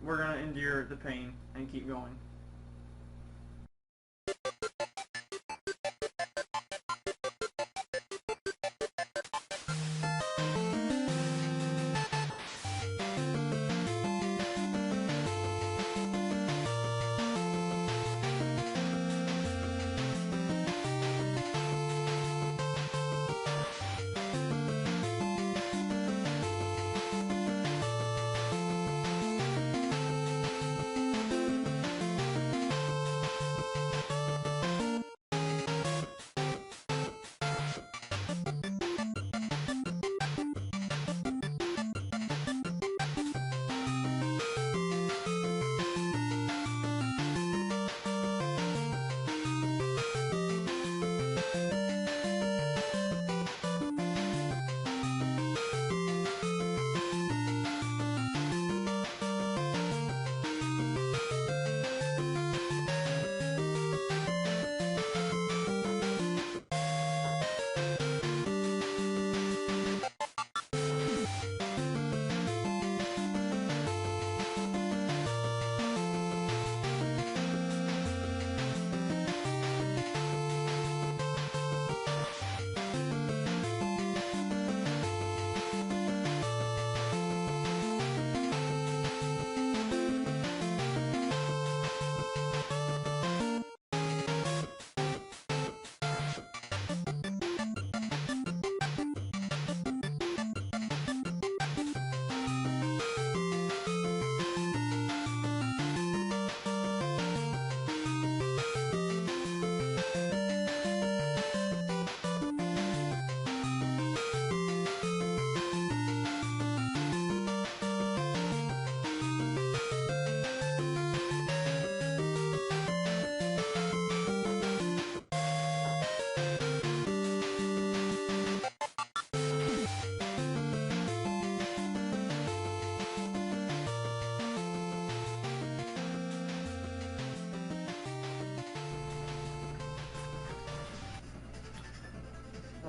we're gonna endure the pain and keep going.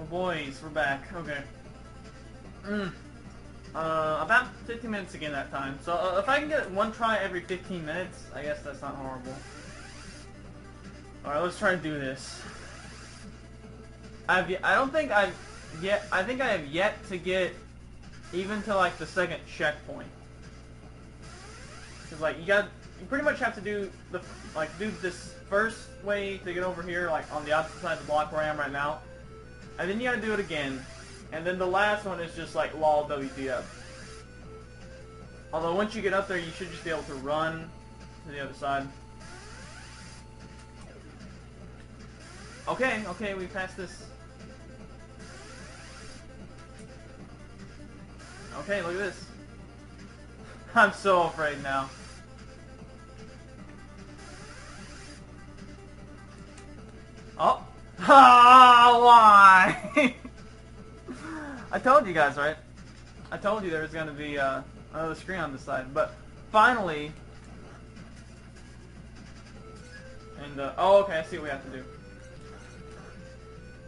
Oh boys, we're back. Okay. About 15 minutes again that time. So if I can get one try every 15 minutes, I guess that's not horrible. Alright, let's try to do this. I think I have yet to get even to like the second checkpoint. Cause like you pretty much have to do do this first way to get over here, like on the opposite side of the block where I am right now. And then you gotta do it again. And then the last one is just like lol WTF. Although once you get up there, you should just be able to run to the other side. Okay, we passed this. Okay, look at this. I'm so afraid now. Oh. Why? I told you guys, right? I told you there was going to be another screen on this side. But finally... And, oh, okay, I see what we have to do.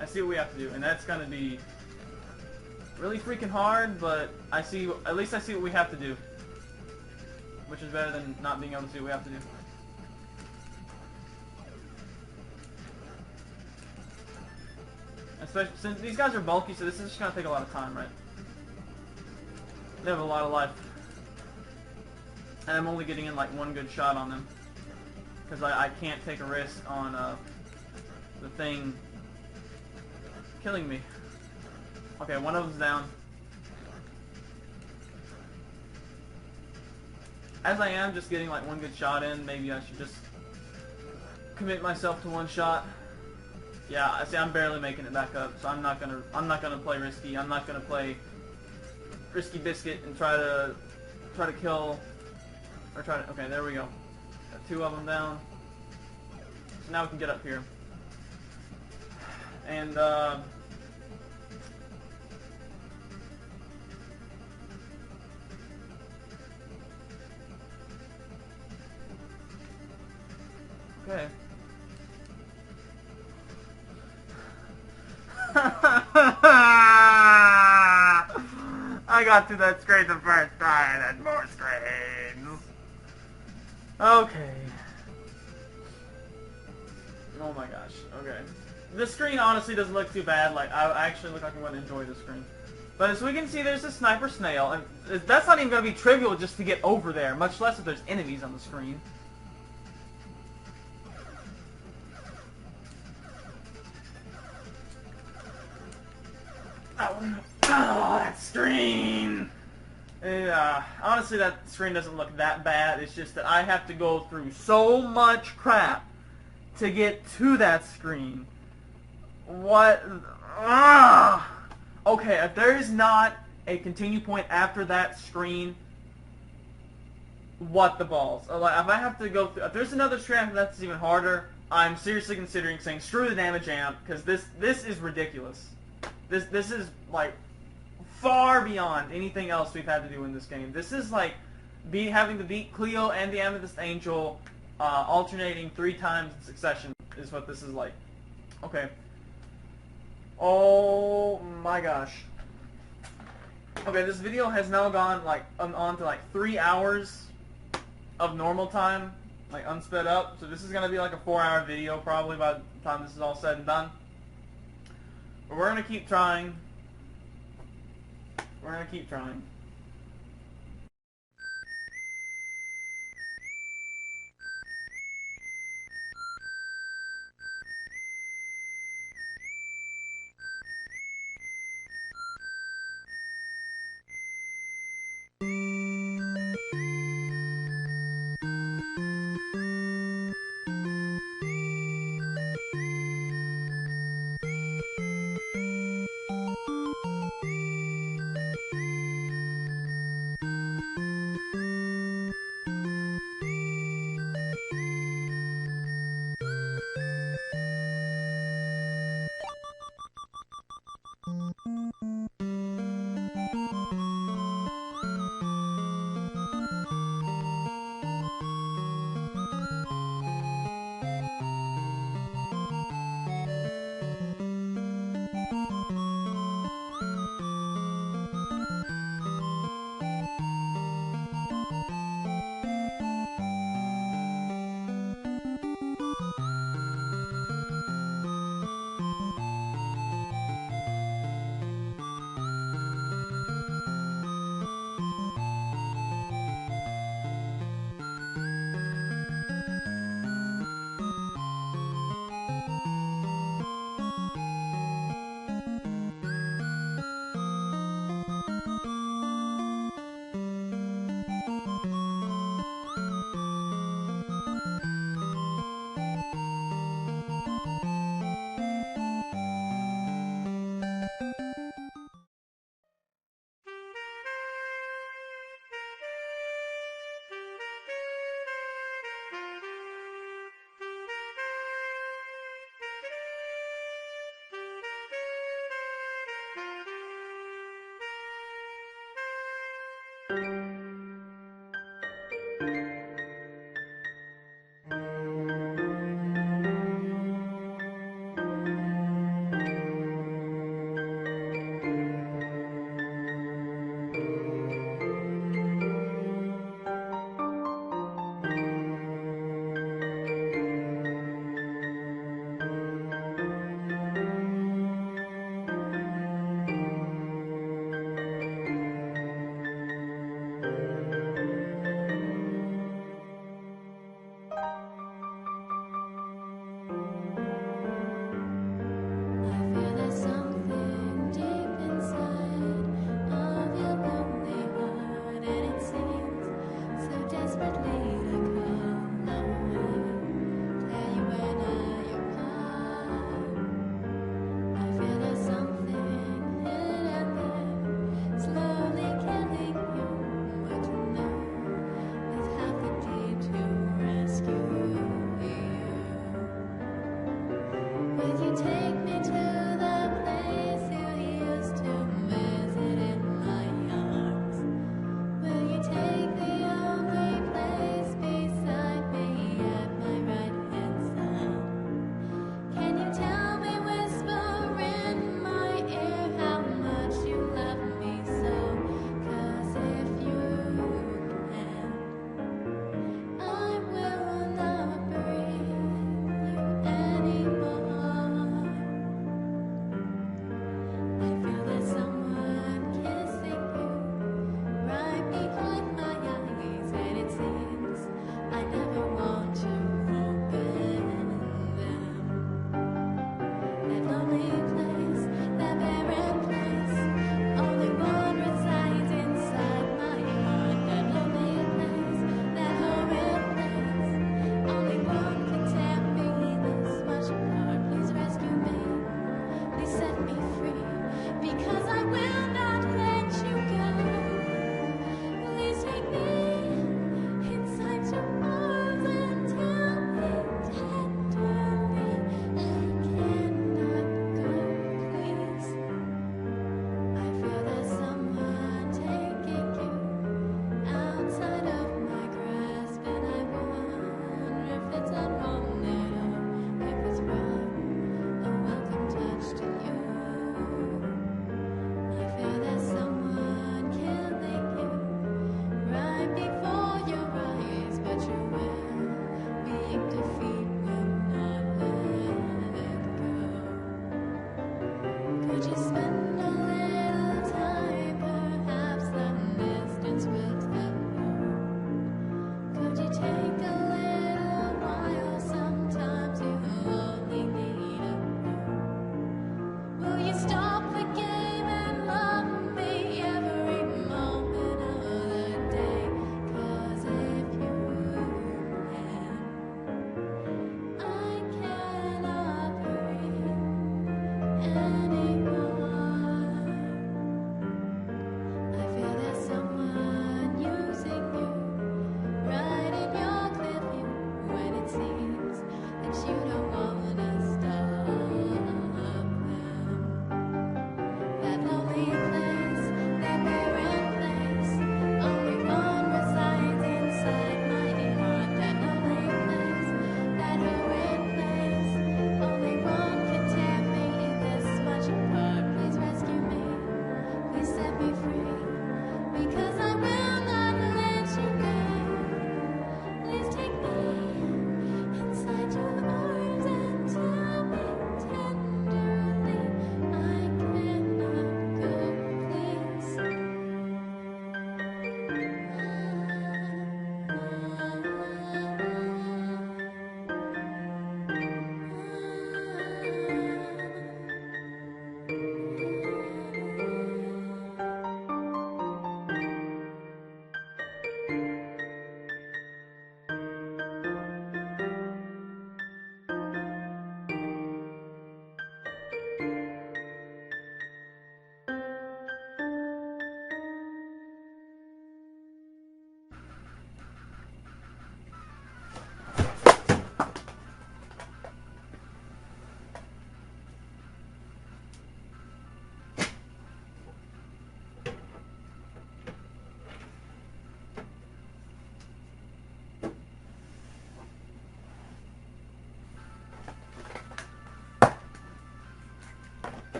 I see what we have to do. And that's going to be really freaking hard, but at least I see what we have to do. Which is better than not being able to see what we have to do. Especially since these guys are bulky, so this is just gonna take a lot of time, right? They have a lot of life. And I'm only getting in like one good shot on them. because I can't take a risk on the thing killing me. Okay, one of them's down. As I am just getting like one good shot in, maybe I should just commit myself to one shot. Yeah, I see I'm barely making it back up, so I'm not gonna play risky. I'm not gonna play risky biscuit and try to kill or try to. Okay, there we go. Got two of them down. So now we can get up here. And okay. I got to that screen the first time, and more screens. Okay. Oh my gosh. Okay. This screen honestly doesn't look too bad. Like, I actually look like I'm going to enjoy this screen. But as we can see, there's a sniper snail, and that's not even going to be trivial just to get over there, much less if there's enemies on the screen. Oh, that screen! Yeah, honestly, that screen doesn't look that bad. It's just that I have to go through so much crap to get to that screen. What? Okay, if there is not a continue point after that screen, what the balls? Like, if I have to go through, if there's another screen after that's even harder, I'm seriously considering saying screw the damage amp, because this is ridiculous. This is like far beyond anything else we've had to do in this game. This is like having to beat Cleo and the Amethyst Angel alternating 3 times in succession is what this is like. Okay. Oh my gosh. Okay, this video has now gone like on to like 3 hours of normal time, like unsped up. So this is gonna be like a 4-hour video probably by the time this is all said and done. But we're gonna keep trying. We're gonna keep trying.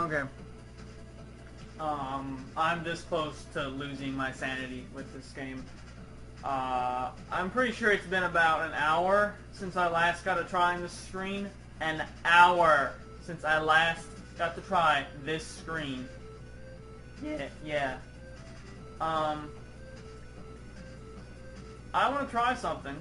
Okay. I'm this close to losing my sanity with this game. I'm pretty sure it's been about an hour since I last got to try this screen. An hour since I last got to try this screen. Yeah. I want to try something.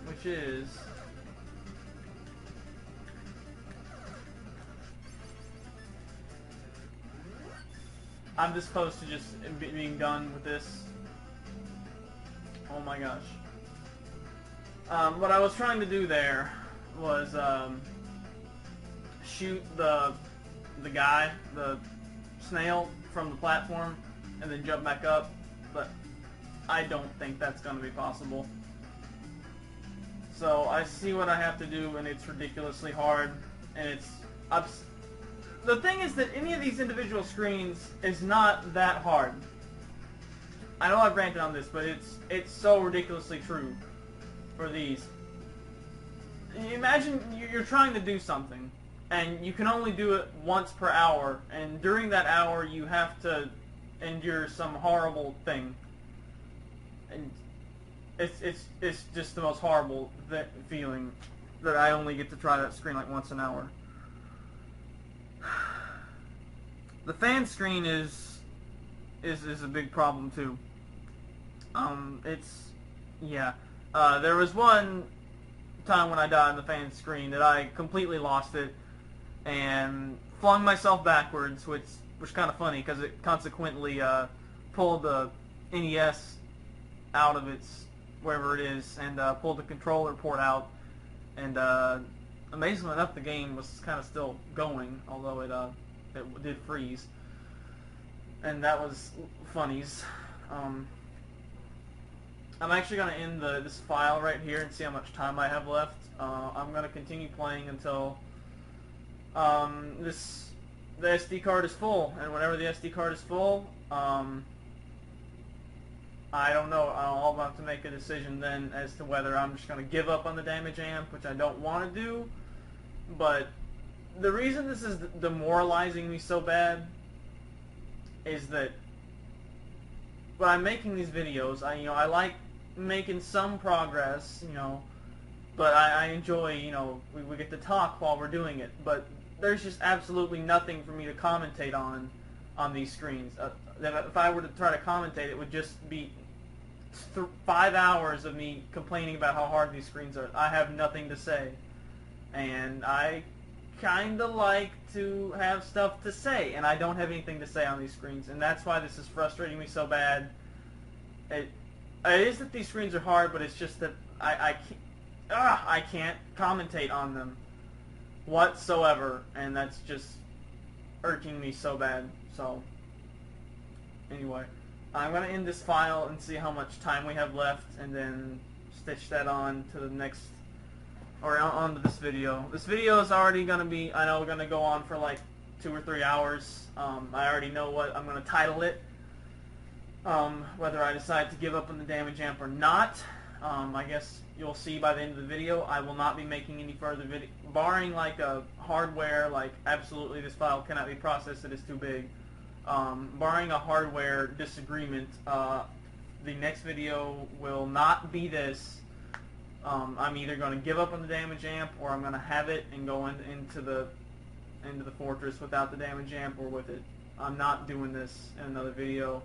Which is... I'm this close to just being done with this. Oh my gosh. What I was trying to do there was shoot the guy, the snail, from the platform and then jump back up, but I don't think that's going to be possible. So I see what I have to do, and it's ridiculously hard, and it's... The thing is that any of these individual screens is not that hard. I know I've ranted on this, but it's so ridiculously true for these. Imagine you're trying to do something, and you can only do it once per hour, and during that hour you have to endure some horrible thing. And it's just the most horrible feeling that I only get to try that screen like once an hour. The fan screen is a big problem too. There was one time when I died on the fan screen that I completely lost it and flung myself backwards, which was kind of funny because it consequently pulled the NES out of its wherever it is and pulled the controller port out, and amazingly enough the game was kind of still going, although it did freeze, and that was funnies. I'm actually going to end this file right here and see how much time I have left. I'm going to continue playing until the SD card is full, and whenever the SD card is full, I don't know. I'll have to make a decision then as to whether I'm just going to give up on the damage amp, which I don't want to do. But the reason this is demoralizing me so bad is that when I'm making these videos, I like making some progress, but I enjoy, we get to talk while we're doing it. But there's just absolutely nothing for me to commentate on these screens. If I were to try to commentate, it would just be 5 hours of me complaining about how hard these screens are. I have nothing to say, and I kind of like to have stuff to say, and I don't have anything to say on these screens, and that's why this is frustrating me so bad. It is that these screens are hard, but it's just that I can't commentate on them whatsoever, and that's just irking me so bad. So anyway, I'm going to end this file and see how much time we have left, and then stitch that on to the next, or onto this video. This video is already going to be, I know, going to go on for like 2 or 3 hours. I already know what I'm going to title it. Whether I decide to give up on the damage amp or not, I guess you'll see by the end of the video. I will not be making any further video, barring like a hardware, like absolutely this file cannot be processed, it is too big. Barring a hardware disagreement, the next video will not be this. I'm either going to give up on the damage amp, or I'm going to have it and go into the fortress without the damage amp or with it. I'm not doing this in another video.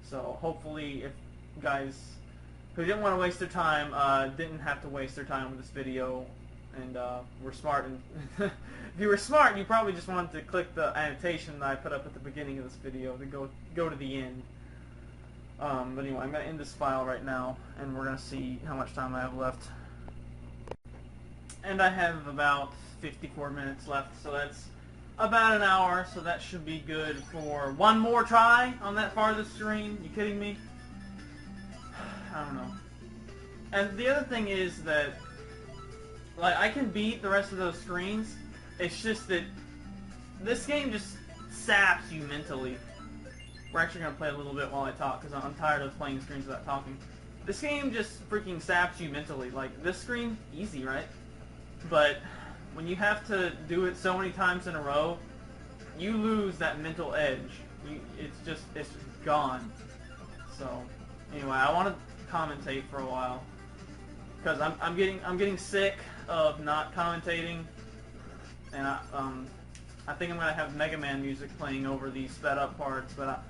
So hopefully, if guys who didn't want to waste their time didn't have to waste their time with this video, and were smart. And if you were smart, you probably just wanted to click the annotation that I put up at the beginning of this video to go to the end. But anyway, I'm going to end this file right now, and we're going to see how much time I have left. And I have about 54 minutes left, so that's about an hour, so that should be good for one more try on that farthest screen. You kidding me? I don't know. And the other thing is that, like, I can beat the rest of those screens. It's just that this game just saps you mentally. we're actually going to play a little bit while I talk, because I'm tired of playing screens without talking. This game just freaking saps you mentally. Like, this screen, easy, right? But when you have to do it so many times in a row, you lose that mental edge. It's just gone. So, anyway, I want to commentate for a while, because I'm getting sick of not commentating, and I think I'm gonna have Mega Man music playing over these sped up parts. But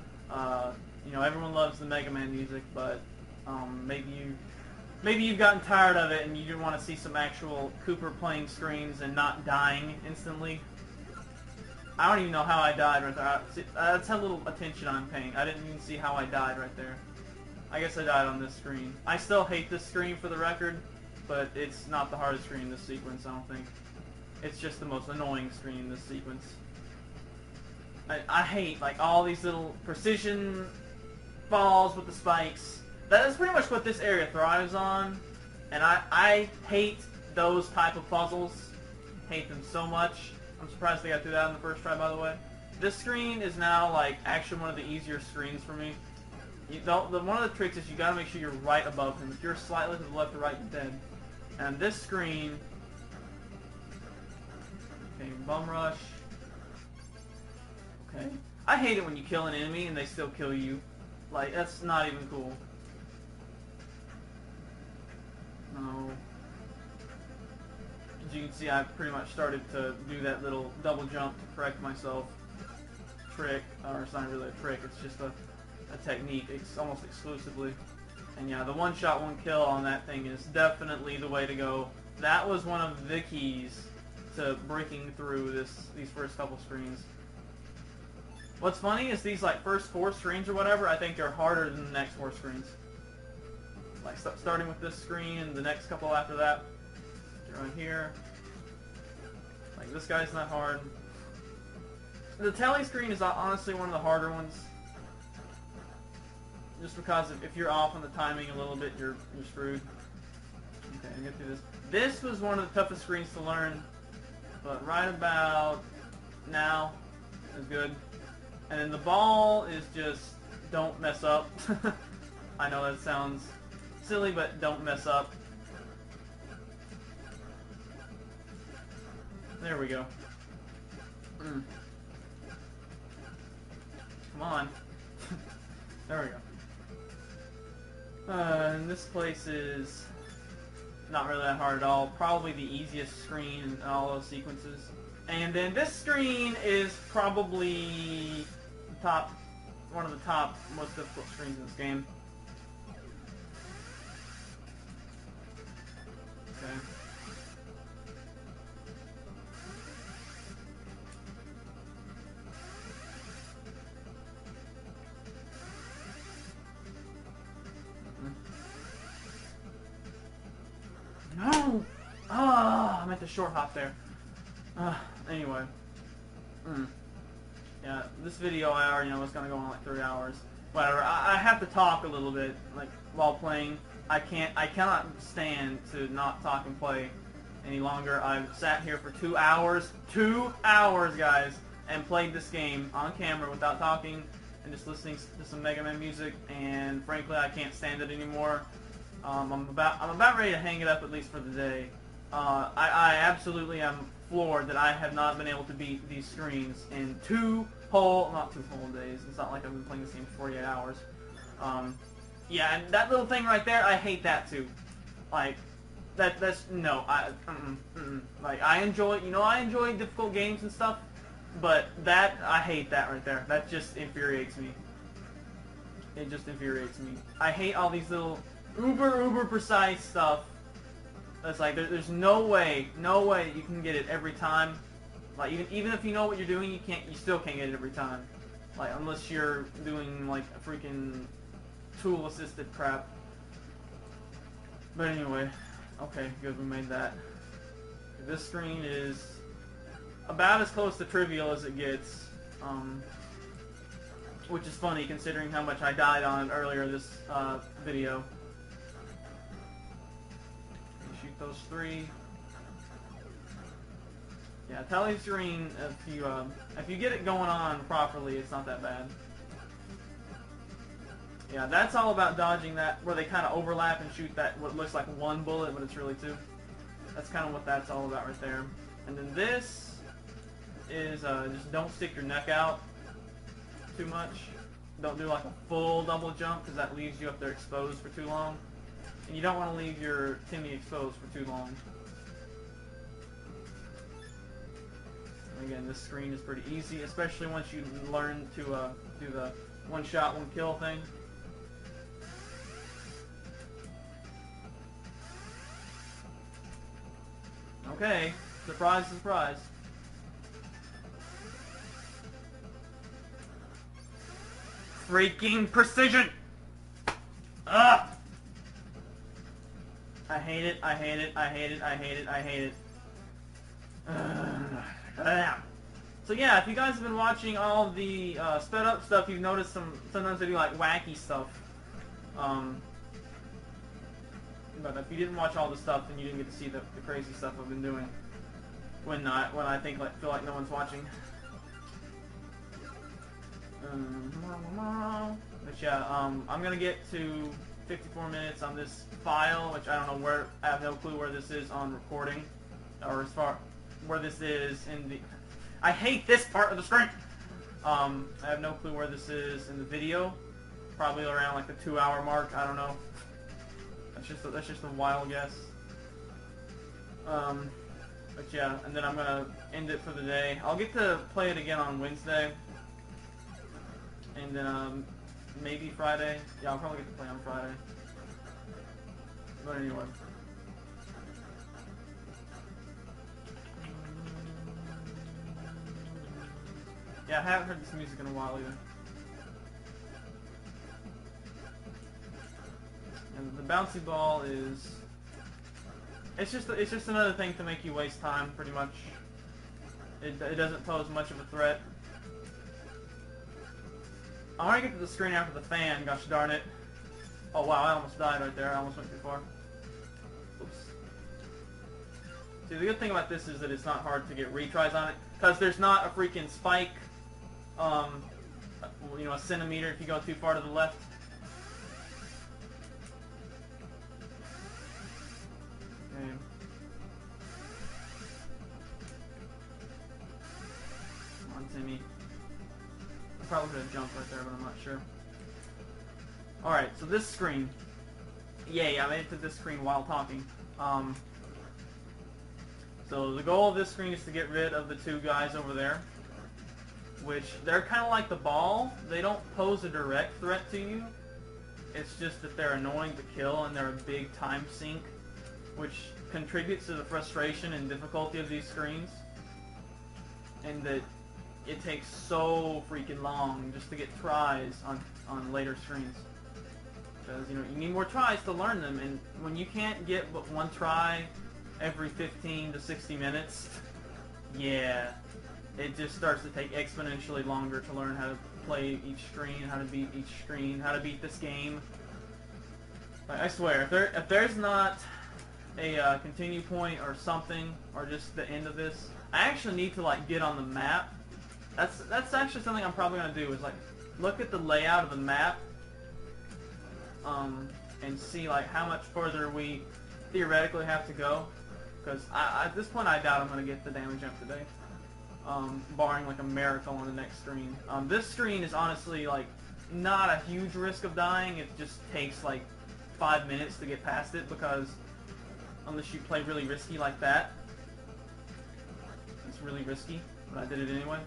you know, everyone loves the Mega Man music, but maybe you've gotten tired of it and you want to see some actual Kooper playing screens and not dying instantly. I don't even know how I died right there. That's how little attention I'm paying. I didn't even see how I died right there. I guess I died on this screen. I still hate this screen for the record, but it's not the hardest screen in this sequence, I don't think. It's just the most annoying screen in this sequence. I hate, like, all these little precision balls with the spikes. That is pretty much what this area thrives on, and I hate those type of puzzles. Hate them so much. I'm surprised they got through that on the first try, by the way. This screen is now, like, actually one of the easier screens for me. One of the tricks is you gotta make sure you're right above him. If you're slightly to the left or right, you're dead. And this screen... Okay, bum rush. Okay. I hate it when you kill an enemy and they still kill you. Like, that's not even cool. No. As you can see, I pretty much started to do that little double jump to correct myself. Trick. Or it's not really a trick, it's just a technique. It's almost exclusively. And yeah, the one shot, one kill on that thing is definitely the way to go. That was one of the keys to breaking through these first couple screens. What's funny is these like first 4 screens or whatever, I think are harder than the next 4 screens. Like starting with this screen and the next couple after that. Right here. Like this guy's not hard. The telly screen is honestly one of the harder ones. Just because if you're off on the timing a little bit, you're screwed. Okay, I'll get through this. This was one of the toughest screens to learn, but right about now is good. And then the ball is just don't mess up. I know that sounds silly, but don't mess up. There we go. Come on. There we go. And this place is not really that hard at all. Probably the easiest screen in all those sequences. And then this screen is probably one of the top most difficult screens in this game. Okay. No! Ah, I meant to short hop there. Anyway. Yeah, this video I already know is going to go on like 3 hours. Whatever. I have to talk a little bit, like, while playing. I cannot stand to not talk and play any longer. I've sat here for 2 hours. 2 hours, guys! And played this game on camera without talking and just listening to some Mega Man music, and frankly, I can't stand it anymore. I'm about ready to hang it up, at least for the day. I absolutely am floored that I have not been able to beat these screens in not 2 whole days. It's not like I've been playing this game for 48 hours. Yeah, and that little thing right there, I hate that too. Like, no, like, I enjoy difficult games and stuff, but I hate that right there. That just infuriates me. It just infuriates me. I hate all these little uber precise stuff. That's like there's no way you can get it every time. Like even if you know what you're doing, you still can't get it every time. Like unless you're doing like a freaking tool assisted crap. But anyway, okay, good, we made that. This screen is about as close to trivial as it gets. Which is funny considering how much I died on it earlier this video. Shoot those 3. Yeah, telly screen, if you get it going on properly, it's not that bad. Yeah, that's all about dodging that, where they kind of overlap and shoot that, what looks like one bullet, but it's really two. That's kind of what that's all about right there. And then this is, just don't stick your neck out too much. Don't do like a full double jump, because that leaves you up there exposed for too long. And you don't want to leave your Timmy exposed for too long. And again, this screen is pretty easy, especially once you learn to do the one shot, one kill thing. Okay, surprise, surprise. Freaking precision! Ugh! I hate it, I hate it, I hate it, I hate it, I hate it. So yeah, if you guys have been watching all the sped up stuff, you've noticed sometimes they do like wacky stuff. But if you didn't watch all the stuff, then you didn't get to see the crazy stuff I've been doing. When I think feel like no one's watching. But yeah, I'm gonna get to 54 minutes on this file, which I don't know where. I have no clue where this is on recording, or as far where this is in the. I hate this part of the screen. I have no clue where this is in the video. Probably around like the 2-hour mark. I don't know. That's just a wild guess. But yeah, and then I'm gonna end it for the day. I'll get to play it again on Wednesday, and then maybe Friday. Yeah, I'll probably get to play on Friday. But anyway. Yeah, I haven't heard this music in a while either. And the bouncy ball is... It's just another thing to make you waste time, pretty much. It doesn't pose much of a threat. I want to get to the screen after the fan, gosh darn it. Oh wow, I almost died right there. I almost went too far. Oops. See, the good thing about this is that it's not hard to get retries on it, because there's not a freaking spike, you know, a centimeter if you go too far to the left. Okay. Come on, Timmy. I probably could have jumped right there, but I'm not sure. Alright, so this screen. Yay, I made it to this screen while talking. So the goal of this screen is to get rid of the two guys over there. Which, they're kind of like the ball. They don't pose a direct threat to you. It's just that they're annoying to kill and they're a big time sink, which contributes to the frustration and difficulty of these screens. And that it takes so freaking long just to get tries on later screens. Because, you know, you need more tries to learn them, and when you can't get but one try every 15 to 60 minutes, yeah, it just starts to take exponentially longer to learn how to play each screen, how to beat each screen, how to beat this game. Like, I swear, if there's not a continue point or something, or just the end of this, I actually need to like get on the map. That's actually something I'm probably gonna do, is like look at the layout of the map, and see like how much further we theoretically have to go. Because at this point I doubt I'm gonna get the damage jump today, barring like a miracle on the next screen. This screen is honestly like not a huge risk of dying. It just takes like 5 minutes to get past it, because unless you play really risky like that, it's really risky, but I did it anyway.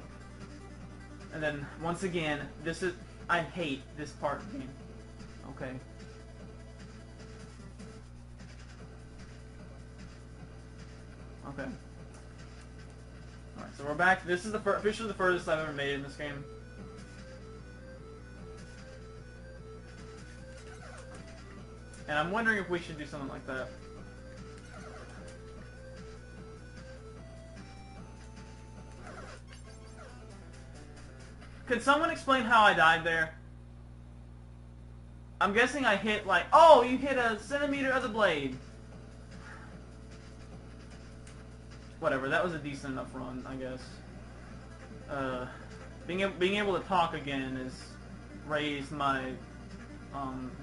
And then once again, I hate this part of the game. Okay. Okay. Alright, so we're back. This is officially the furthest I've ever made in this game. And I'm wondering if we should do something like that. Could someone explain how I died there? I'm guessing I hit like... Oh, you hit a centimeter of the blade. Whatever, that was a decent enough run, I guess. Being able to talk again has raised my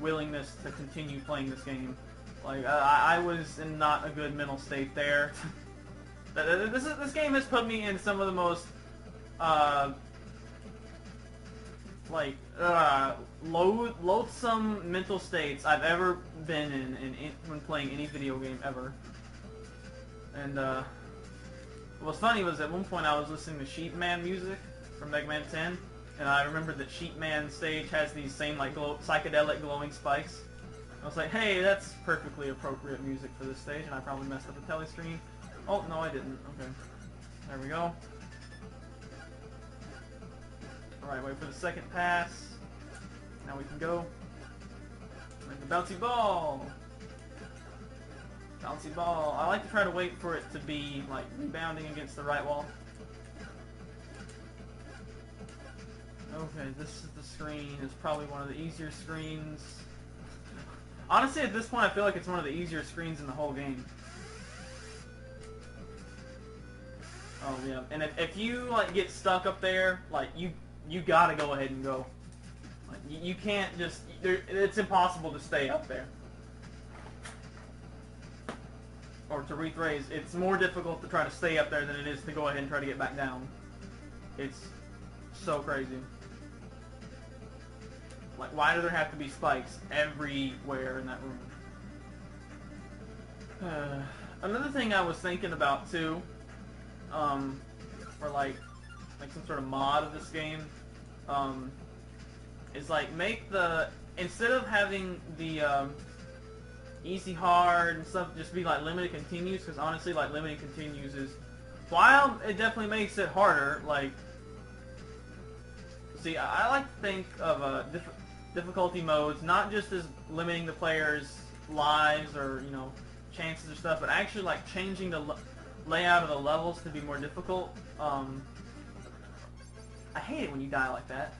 willingness to continue playing this game. Like I was in not a good mental state there. This game has put me in some of the most loathsome mental states I've ever been in when playing any video game ever. And what's funny was at one point I was listening to Sheep Man music from Mega Man 10, and I remembered that Sheep Man stage has these same like psychedelic glowing spikes. I was like, hey, that's perfectly appropriate music for this stage, and I probably messed up the telescreen. Oh, no, I didn't. Okay. There we go. Alright, wait for the second pass. Now we can go. Make the bouncy ball. Bouncy ball. I like to try to wait for it to be, like, rebounding against the right wall. Okay, this is the screen. It's probably one of the easier screens. Honestly, at this point, I feel like it's one of the easier screens in the whole game. Oh, yeah. And if you, like, get stuck up there, like, you gotta go ahead and go. Like, you can't just... it's impossible to stay up there. Or to rephrase, it's more difficult to try to stay up there than it is to go ahead and try to get back down. It's so crazy. Like, why do there have to be spikes everywhere in that room? Another thing I was thinking about, too, for, like some sort of mod of this game, is, like, make the... instead of having the, easy, hard, and stuff just be, like, limited continues, because honestly, like, limited continues is... while it definitely makes it harder, like... see, I like to think of, difficulty modes, not just as limiting the player's lives or, you know, chances or stuff, but actually, like, changing the layout of the levels to be more difficult. I hate it when you die like that.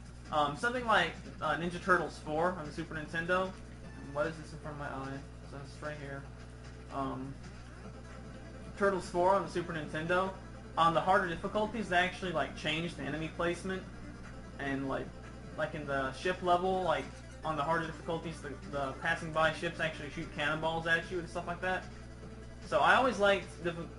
Something like Ninja Turtles 4 on the Super Nintendo. What is this in front of my eye? So it's right here. Turtles 4 on the Super Nintendo. On the harder difficulties, they actually, like, changed the enemy placement, and, like in the ship level, like, on the harder difficulties, the passing by ships actually shoot cannonballs at you and stuff like that. So I always liked,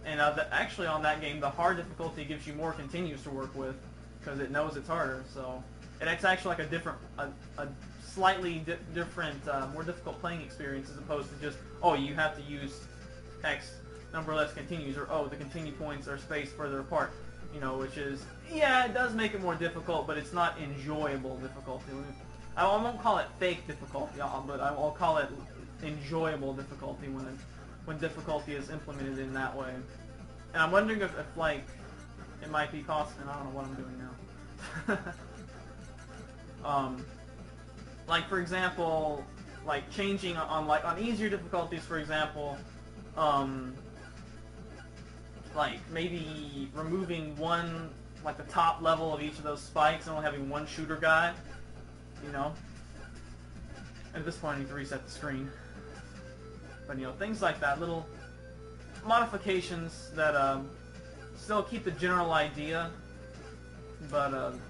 and actually on that game, the hard difficulty gives you more continues to work with, because it knows it's harder, so... and it's actually like a slightly different, more difficult playing experience, as opposed to just, oh, you have to use X number less continues, or, oh, the continue points are spaced further apart. You know, which is, yeah, it does make it more difficult, but it's not enjoyable difficulty. I won't call it fake difficulty, but I'll call it enjoyable difficulty when difficulty is implemented in that way. And I'm wondering if like, it might be costing, I don't know what I'm doing now. Like, for example, like, changing on easier difficulties, for example, like, maybe removing one, like, the top level of each of those spikes and only having one shooter guy, you know? At this point, I need to reset the screen. But, you know, things like that, little modifications that, still keep the general idea, but, of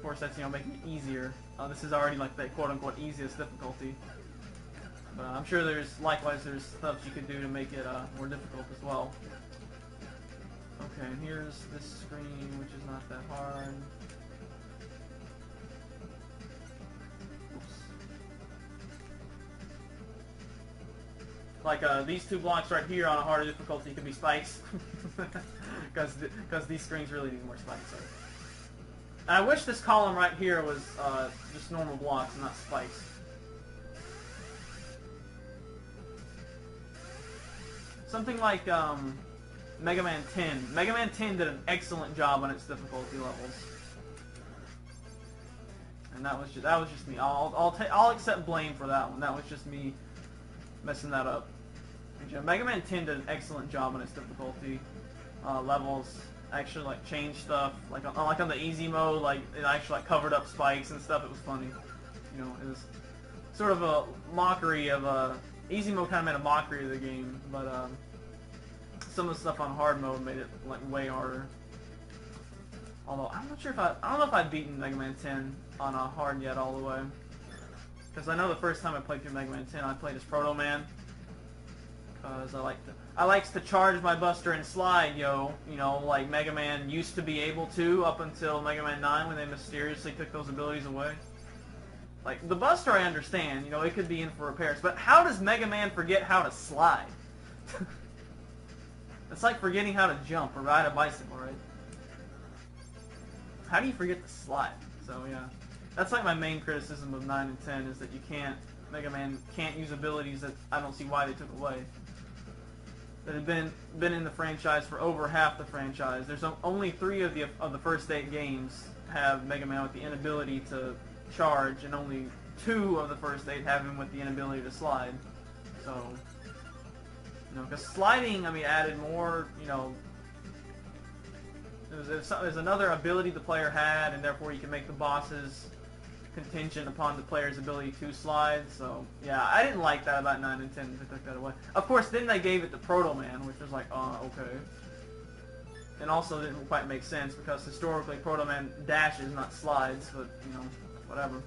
course, that's, you know, making it easier. This is already, like, the quote-unquote easiest difficulty. But I'm sure there's stuff you could do to make it more difficult as well. Okay, and here's this screen, which is not that hard. Oops. Like these two blocks right here on a harder difficulty could be spikes, because these screens really need more spikes. So. And I wish this column right here was just normal blocks and not spikes. Something like Mega Man 10. Mega Man 10 did an excellent job on its difficulty levels, and that was just me. I'll accept blame for that one. That was just me messing that up. Mega Man 10 did an excellent job on its difficulty levels. Actually, like, changed stuff. Like on the easy mode, like, it actually, like, covered up spikes and stuff. It was funny. You know, it was sort of a mockery of easy mode kind of made a mockery of the game, but some of the stuff on hard mode made it, like, way harder. Although I'm not sure if I don't know if I've beaten Mega Man 10 on hard yet all the way. Because I know the first time I played through Mega Man 10, I played as Proto Man. Because I likes to charge my Buster and slide, yo. You know, like Mega Man used to be able to up until Mega Man 9 when they mysteriously took those abilities away. Like, the Buster I understand, you know, it could be in for repairs, but how does Mega Man forget how to slide? It's like forgetting how to jump or ride a bicycle, right? How do you forget to slide? So, yeah. That's like my main criticism of 9 and 10 is that you can't, Mega Man can't use abilities that I don't see why they took away. That had been in the franchise for over half the franchise. There's only 3 of the first 8 games have Mega Man with the inability to charge, and only 2 of the first 8 have him with the inability to slide. So, you know, because sliding, I mean, added more, you know, there's another ability the player had, and therefore you can make the bosses contingent upon the player's ability to slide. So, yeah, I didn't like that about 9 and 10. They took that away. Of course, then they gave it to Proto Man, which was like, okay. And also didn't quite make sense, because historically Proto Man dashes, not slides, but, you know, whatever.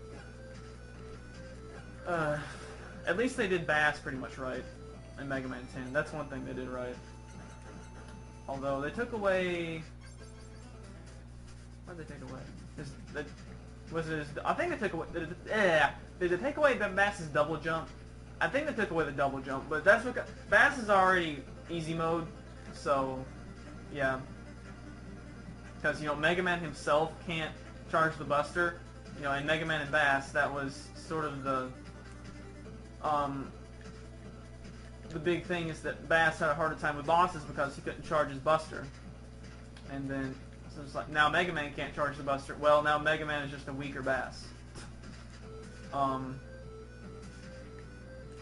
At least they did Bass pretty much right in Mega Man 10. That's one thing they did right. Although, they took away... What did they take away? I think they took away... Did they take away Bass's double jump? I think they took away the double jump, but that's because... Bass is already easy mode, so... Yeah. Because, you know, Mega Man himself can't charge the Buster. You know, in Mega Man and Bass, that was sort of the big thing, is that Bass had a harder time with bosses because he couldn't charge his Buster. And then, so it's like, now Mega Man can't charge the Buster. Well, now Mega Man is just a weaker Bass. I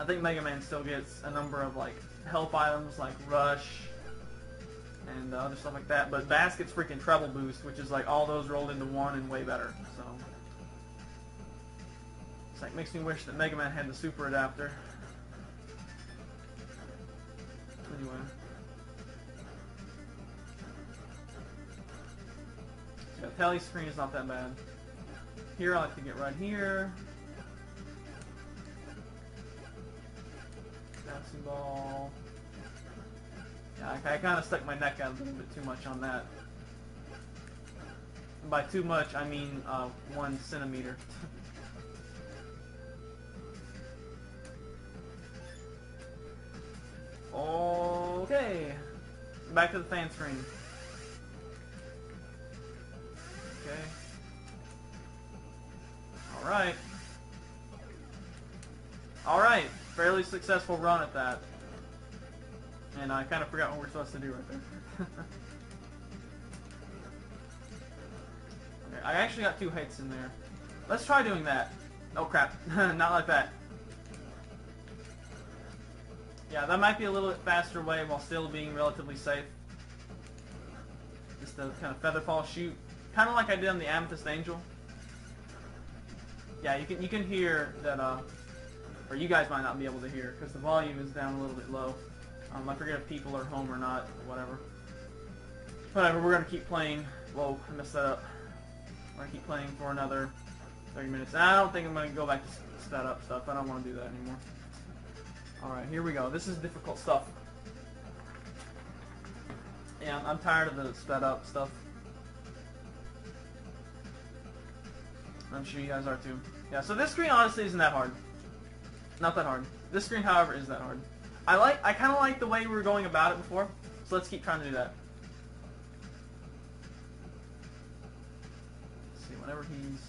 think Mega Man still gets a number of, like, help items, like Rush, and other stuff like that, but Bass gets freaking treble boost, which is like all those rolled into one and way better. So it's like, makes me wish that Mega Man had the super adapter. Anyway, so yeah, tally screen is not that bad. Here I like to get right here. Bouncing ball. Yeah, I kind of stuck my neck out a little bit too much on that. And by too much, I mean 1 centimeter. Okay, back to the fan screen. Okay. Alright. Alright, fairly successful run at that. And I kind of forgot what we're supposed to do right there. Okay, I actually got 2 hits in there. Let's try doing that. Oh crap, not like that. Yeah, that might be a little bit faster way while still being relatively safe. Just a kind of feather fall shoot. Kind of like I did on the Amethyst Angel. Yeah, you can hear that, or you guys might not be able to hear, because the volume is down a little bit low. I forget if people are home or not, or whatever. Whatever, we're going to keep playing. Whoa, I messed that up. We're going to keep playing for another 30 minutes. And I don't think I'm going to go back to sped up stuff. I don't want to do that anymore. Alright, here we go. This is difficult stuff. Yeah, I'm tired of the sped up stuff. I'm sure you guys are too. Yeah, so this screen honestly isn't that hard. Not that hard. This screen, however, is that hard. I kind of like the way we were going about it before, so let's keep trying to do that. Let's see, whenever he's...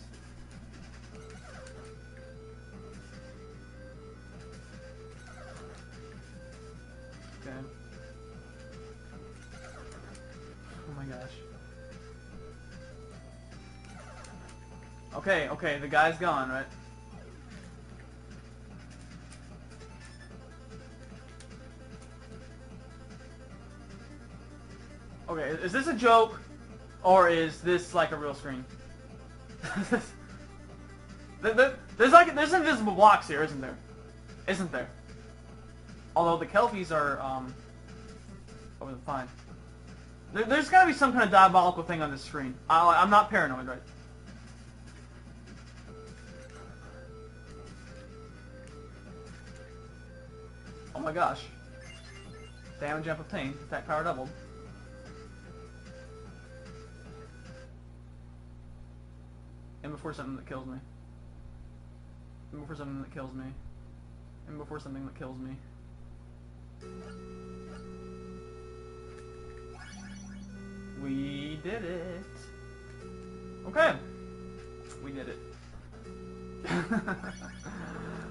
Okay. Oh my gosh. Okay, the guy's gone, right? Okay, is this a joke, or is this like a real screen? There's invisible blocks here, isn't there? Isn't there? Although the Kelpies are over the pine. There's got to be some kind of diabolical thing on this screen. I'm not paranoid, right? Oh my gosh. Damage up obtained. Attack power doubled. And before something that kills me. And before something that kills me. And before something that kills me. We did it. Okay. We did it.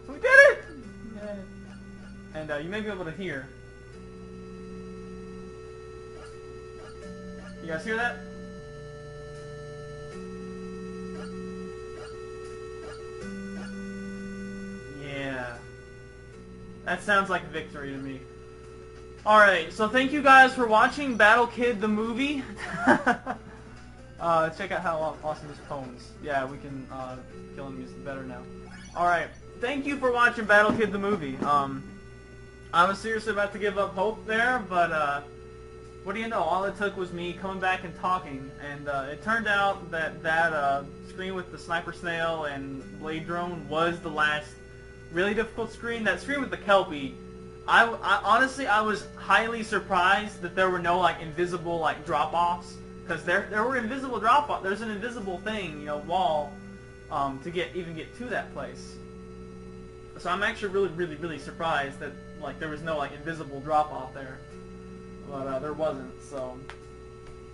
We did it! Yay. And you may be able to hear. You guys hear that? Yeah. That sounds like victory to me. Alright, so thank you guys for watching Battle Kid the movie. Check out how awesome this poems. Yeah, we can kill enemies better now. Alright, thank you for watching Battle Kid the movie. I was seriously about to give up hope there, but what do you know? All it took was me coming back and talking, and it turned out that that screen with the sniper snail and blade drone was the last really difficult screen. That screen with the Kelpie, I honestly I was highly surprised that there were no like invisible like drop-offs, because there were invisible drop-offs. There's an invisible thing, you know, wall to even get to that place. So I'm actually really surprised that like there was no like invisible drop-off there, but there wasn't. So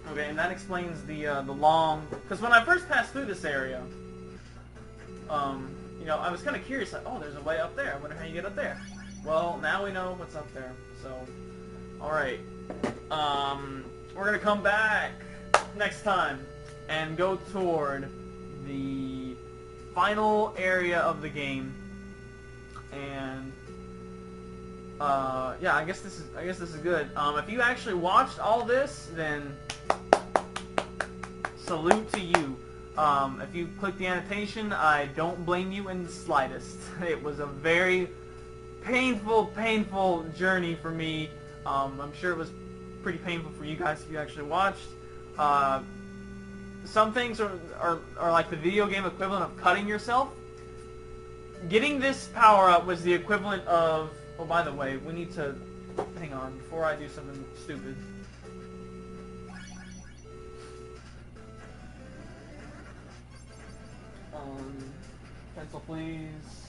okay, and that explains the long. Because when I first passed through this area, you know, I was kind of curious, like, oh, there's a way up there. I wonder how you get up there. Well, now we know what's up there. So, all right, we're gonna come back next time and go toward the final area of the game. And yeah, I guess this is good. If you actually watched all this, then salute to you. If you clicked the annotation, I don't blame you in the slightest. It was a very painful journey for me. I'm sure it was pretty painful for you guys if you actually watched. Some things are like the video game equivalent of cutting yourself. Getting this power up was the equivalent of... Oh, by the way, we need to... Hang on, before I do something stupid. Pencil, please.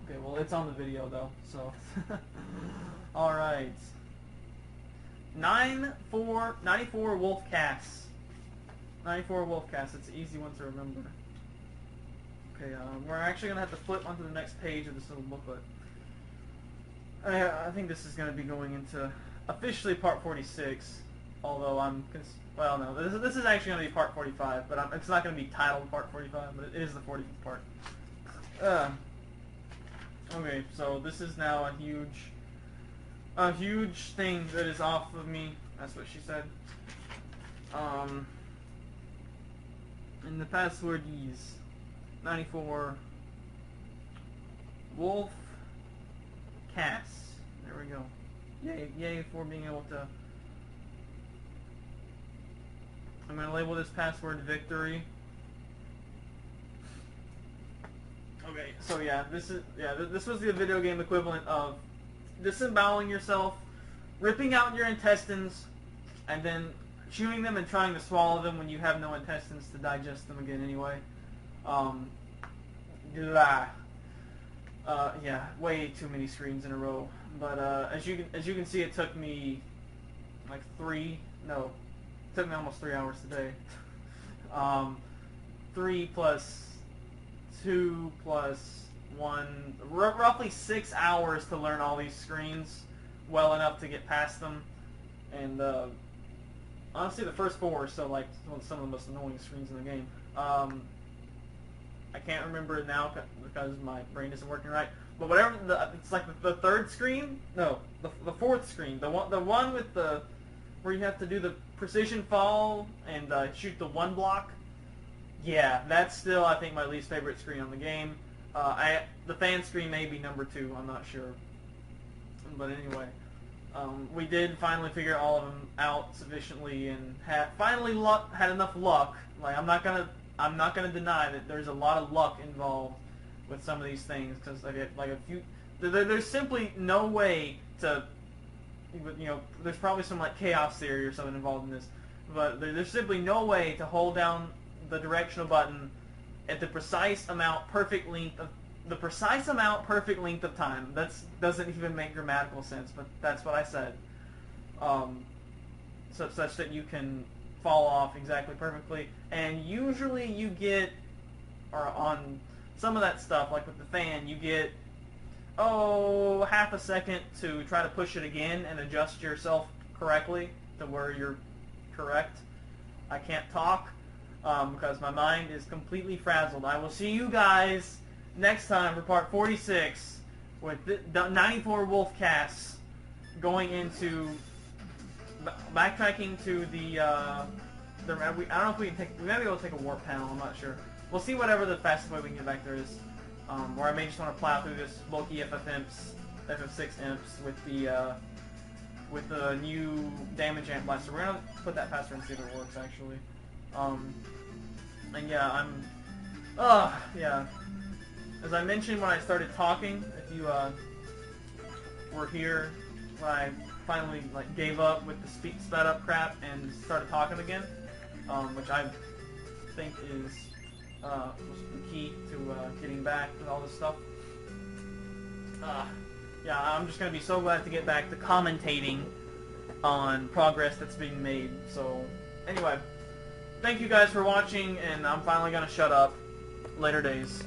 Okay, well, it's on the video, though, so... Alright. 94 wolf casts. 94 wolf casts. It's an easy one to remember. Okay, we're actually going to have to flip onto the next page of this little booklet. I think this is going to be going into officially part 46, although well, no, this is actually going to be part 45, but it's not going to be titled part 45, but it is the 45th part. Okay, so this is now a huge thing that is off of me. That's what she said. And the password is 94 wolf cast. There we go. Yay for being able to. I'm going to label this password victory. Okay, so yeah, this was the video game equivalent of disemboweling yourself, ripping out your intestines, and then chewing them and trying to swallow them when you have no intestines to digest them again anyway. Yeah, way too many screens in a row. But as you can see, it took me like it took me almost 3 hours today. 3 plus 2 plus 1, roughly 6 hours to learn all these screens well enough to get past them. And honestly, the first 4 are still like some of the most annoying screens in the game. I can't remember it now because my brain isn't working right. But whatever, it's like the third screen. No, the fourth screen. The one with the where you have to do the precision fall and shoot the 1 block. Yeah, that's still I think my least favorite screen on the game. The fan screen may be number 2. I'm not sure. But anyway, we did finally figure all of them out sufficiently and had enough luck. Like I'm not gonna deny that there's a lot of luck involved with some of these things because like There's simply no way to, you know, there's probably some like chaos theory or something involved in this, but there's simply no way to hold down the directional button at the precise amount, perfect length of time. That doesn't even make grammatical sense, but that's what I said. Such that you can fall off exactly perfectly, and usually you get, or on some of that stuff, like with the fan, you get, half a second to try to push it again and adjust yourself correctly to where you're correct. I can't talk because my mind is completely frazzled. I will see you guys next time for part 46 with the 94 wolf casts going into backtracking to the I don't know if we may be able to take a warp panel, I'm not sure. We'll see whatever the fastest way we can get back there is. Or I may just want to plow through this bulky FF6 imps with the new damage amp blaster. We're gonna put that faster and see if it works actually. And yeah, yeah. As I mentioned when I started talking, if you were here when I finally like gave up with the sped up crap and started talking again, which I think is was the key to getting back with all this stuff. Yeah, I'm just gonna be so glad to get back to commentating on progress that's being made. So anyway, thank you guys for watching, and I'm finally gonna shut up. Later days.